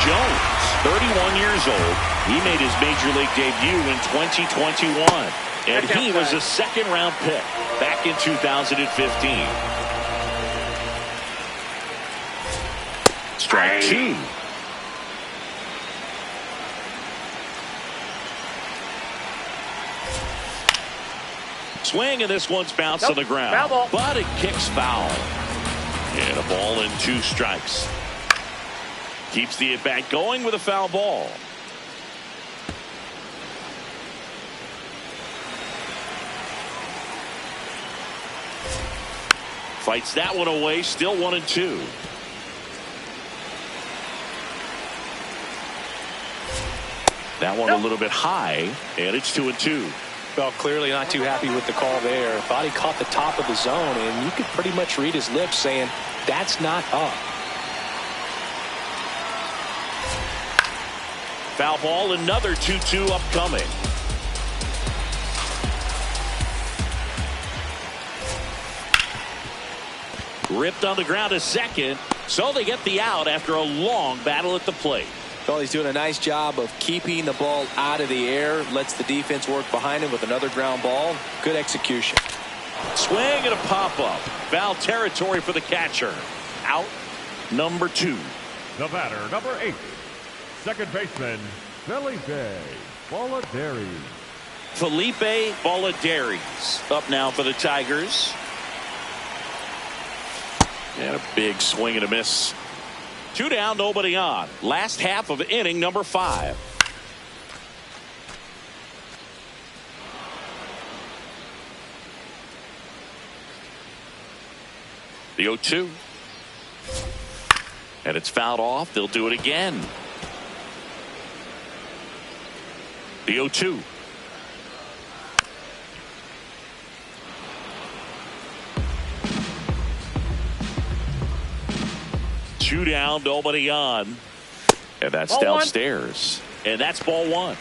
Jones, 31 years old. He made his major league debut in 2021. And he was a second-round pick back in 2015. Strike 2. Swing, and this one's bounced on the ground. But it kicks foul. And a ball and 2 strikes. Keeps the at-bat going with a foul ball. Fights that one away, still 1-2. That one a little bit high, and it's 2-2. Well, clearly not too happy with the call there. Thought he caught the top of the zone, and you could pretty much read his lips saying, that's not up. Foul ball, another 2-2 upcoming. Ripped on the ground a second, so they get the out after a long battle at the plate. Well, he's doing a nice job of keeping the ball out of the air, lets the defense work behind him with another ground ball. Good execution. Swing and a pop-up. Foul territory for the catcher. Out number 2. The batter, number 8. Second baseman, Felipe Boladeres. Felipe Boladeres up now for the Tigers. And a big swing and a miss. 2 down, nobody on. Last half of inning number 5. The 0-2. And it's fouled off. They'll do it again. The 0-2. Two down, nobody on. And that's ball downstairs. 1. And that's ball 1.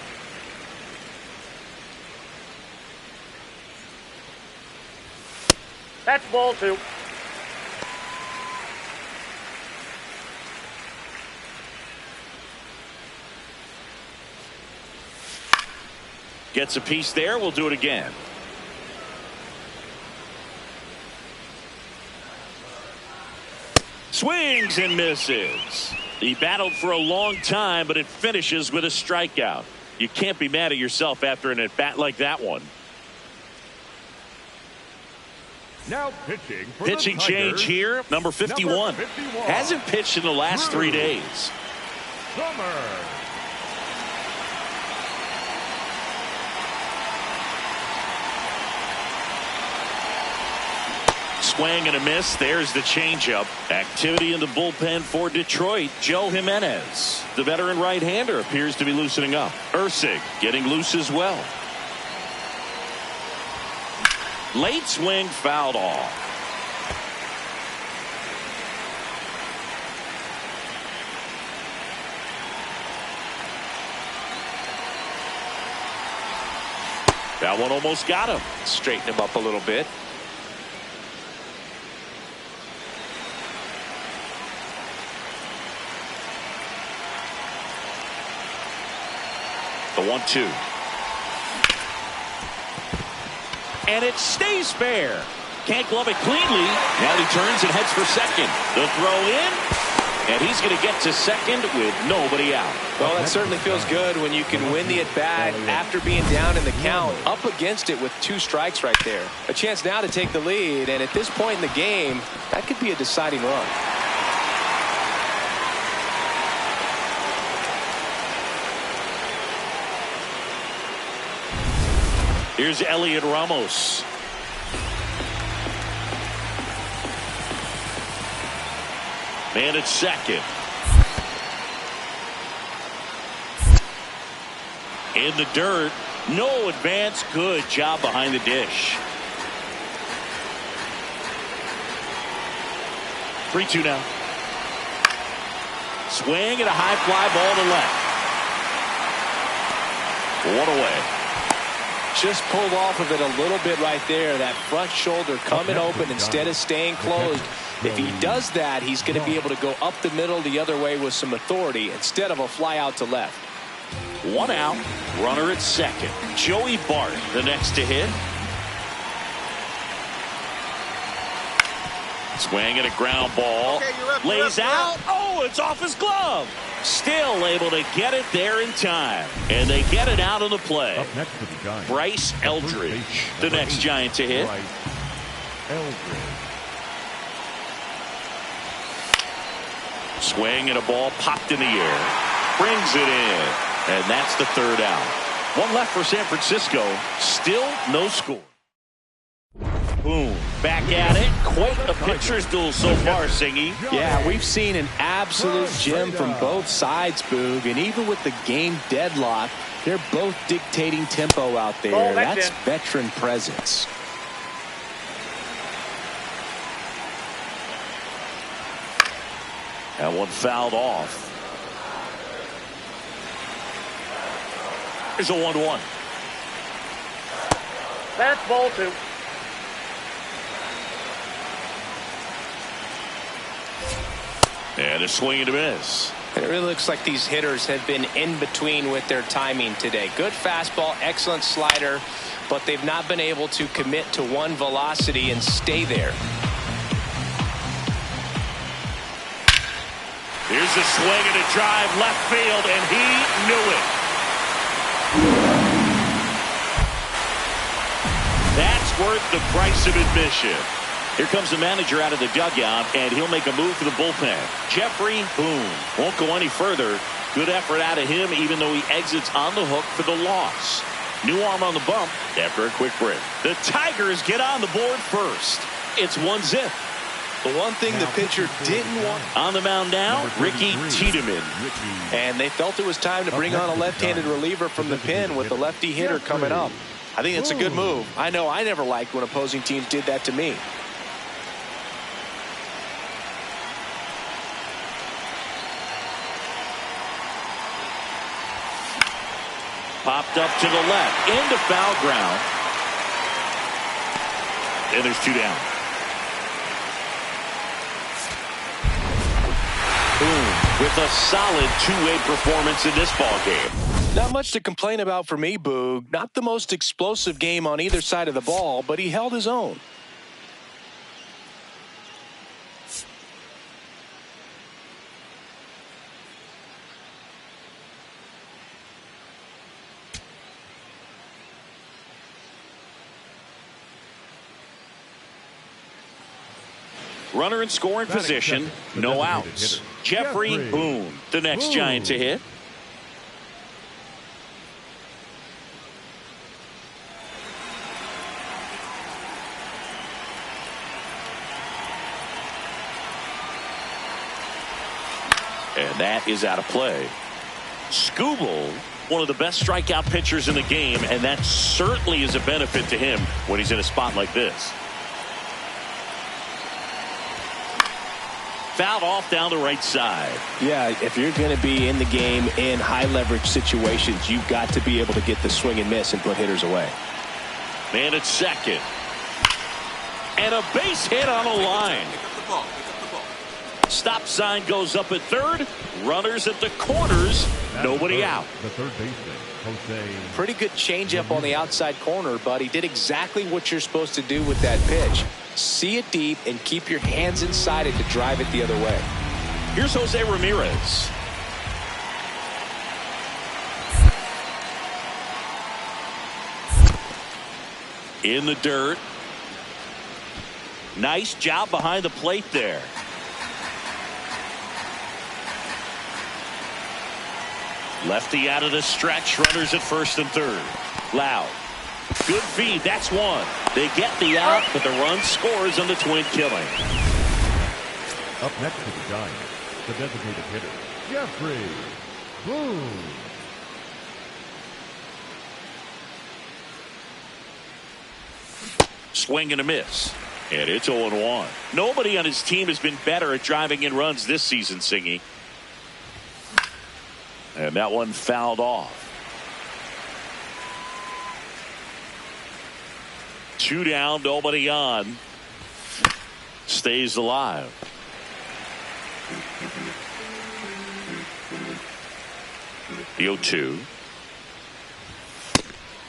That's ball 2. Gets a piece there. We'll do it again. Swings and misses. He battled for a long time, but it finishes with a strikeout. You can't be mad at yourself after an at-bat like that one. Now pitching for Pitching the change Tigers, here. Number 51. Number 51. Hasn't pitched in the last 3 days. Summer. Swing and a miss. There's the changeup. Activity in the bullpen for Detroit. Joe Jimenez, the veteran right-hander, appears to be loosening up. Ursig getting loose as well. Late swing fouled off. That one almost got him. Straighten him up a little bit. The 1-2. And it stays fair. Can't glove it cleanly. Now he turns and heads for second. The throw in. And he's going to get to second with nobody out. Well, that certainly feels good when you can win the at-bat after being down in the count, up against it with 2 strikes right there. A chance now to take the lead, and at this point in the game, that could be a deciding run. Here's Elliot Ramos. Man at second. In the dirt. No advance. Good job behind the dish. 3-2 now. Swing and a high fly ball to left. 1 away. Just pulled off of it a little bit right there. That front shoulder coming open instead of staying closed. If he does that, he's going to be able to go up the middle the other way with some authority instead of a fly out to left. 1 out. Runner at second. Joey Bart, the next to hit. Swing at a ground ball. Okay, Lays out. Oh, it's off his glove. Still able to get it there in time. And they get it out on the play. Up next to the Giants, Bryce Eldridge, the next Giant to hit. Bryce Eldridge. Swing and a ball popped in the air. Brings it in. And that's the 3rd out. 1 left for San Francisco. Still no score. Boom. Back at it. Quite a pitcher's duel so far, Singy. Yeah, we've seen an absolute gem from both sides, Boog. And even with the game deadlock, they're both dictating tempo out there. Oh, that's it. veteran presence. That one fouled off. Here's a 1-1. That's ball 2. And a swing and a miss. It really looks like these hitters have been in between with their timing today. Good fastball, excellent slider, but they've not been able to commit to one velocity and stay there. Here's a swing and a drive left field, and he knew it. That's worth the price of admission. Here comes the manager out of the dugout, and he'll make a move for the bullpen. Jeffrey Boone won't go any further. Good effort out of him, even though he exits on the hook for the loss. New arm on the bump after a quick break. The Tigers get on the board first. It's 1-0. The one thing the pitcher didn't want on the mound now, Ricky Tiedemann. And they felt it was time to bring on a left-handed reliever from the pen with the lefty hitter coming up. I think it's a good move. I know I never liked when opposing teams did that to me. Popped up to the left, into foul ground. And there's 2 down. Boom, with a solid 2-way performance in this ball game. Not much to complain about for me, Boog. Not the most explosive game on either side of the ball, but he held his own. Runner in scoring position, no outs. Jeffrey Boone, the next Giant to hit. And that is out of play. Skubal, one of the best strikeout pitchers in the game, and that certainly is a benefit to him when he's in a spot like this. Fouled off down the right side. Yeah, if you're going to be in the game in high leverage situations, you've got to be able to get the swing and miss and put hitters away. Man at second. And a base hit on a line. Pick up the ball. Pick up the ball. Stop sign goes up at third. Runners at the corners. Nobody out. The third baseman, Jose. Pretty good changeup on the outside corner, but he did exactly what you're supposed to do with that pitch. See it deep and keep your hands inside it to drive it the other way. Here's Jose Ramirez. In the dirt. Nice job behind the plate there. Lefty out of the stretch. Runners at first and third. Loud. Good feed. That's one. They get the out, but the run scores on the twin killing. Up next to the Giants, the designated hitter, Jeffrey Boone. Swing and a miss. And it's 0-1. Nobody on his team has been better at driving in runs this season, Singy. And that one fouled off. 2 down, nobody on. Stays alive. The 0-2.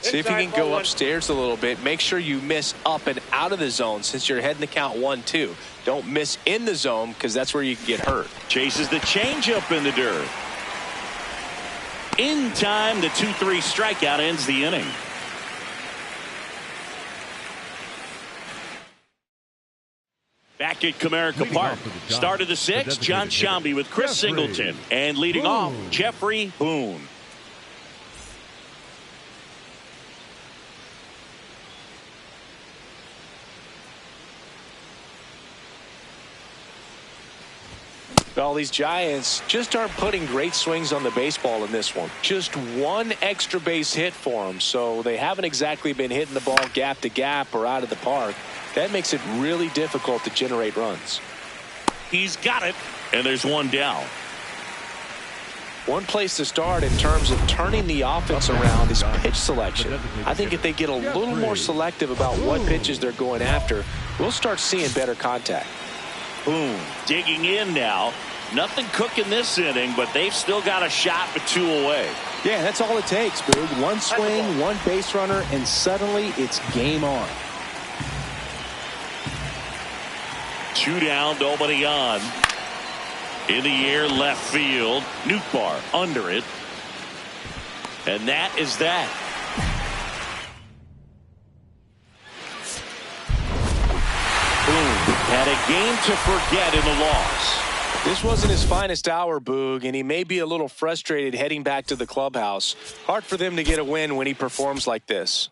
See if you can go upstairs a little bit. Make sure you miss up and out of the zone since you're heading to count 1-2. Don't miss in the zone because that's where you can get hurt. Chases the changeup in the dirt. In time, the 2-3 strikeout ends the inning. Back at Comerica Park. Start of the 6th, John Shambi with Chris Singleton. And leading off, Jeffrey Boone. Well, these Giants just aren't putting great swings on the baseball in this one. Just one extra base hit for them, so they haven't exactly been hitting the ball gap to gap or out of the park. That makes it really difficult to generate runs. He's got it, and there's one down. One place to start in terms of turning the offense around is pitch selection. I think if they get a little more selective about what pitches they're going after, we'll start seeing better contact. Boom. Digging in now. Nothing cooking this inning, but they've still got a shot with 2 away. Yeah, that's all it takes, Boog. One swing, one base runner, and suddenly it's game on. 2 down, nobody on. In the air, left field. Nootbaar under it. And that is that. Boom. Had a game to forget in the loss. This wasn't his finest hour, Boog, and he may be a little frustrated heading back to the clubhouse. Hard for them to get a win when he performs like this.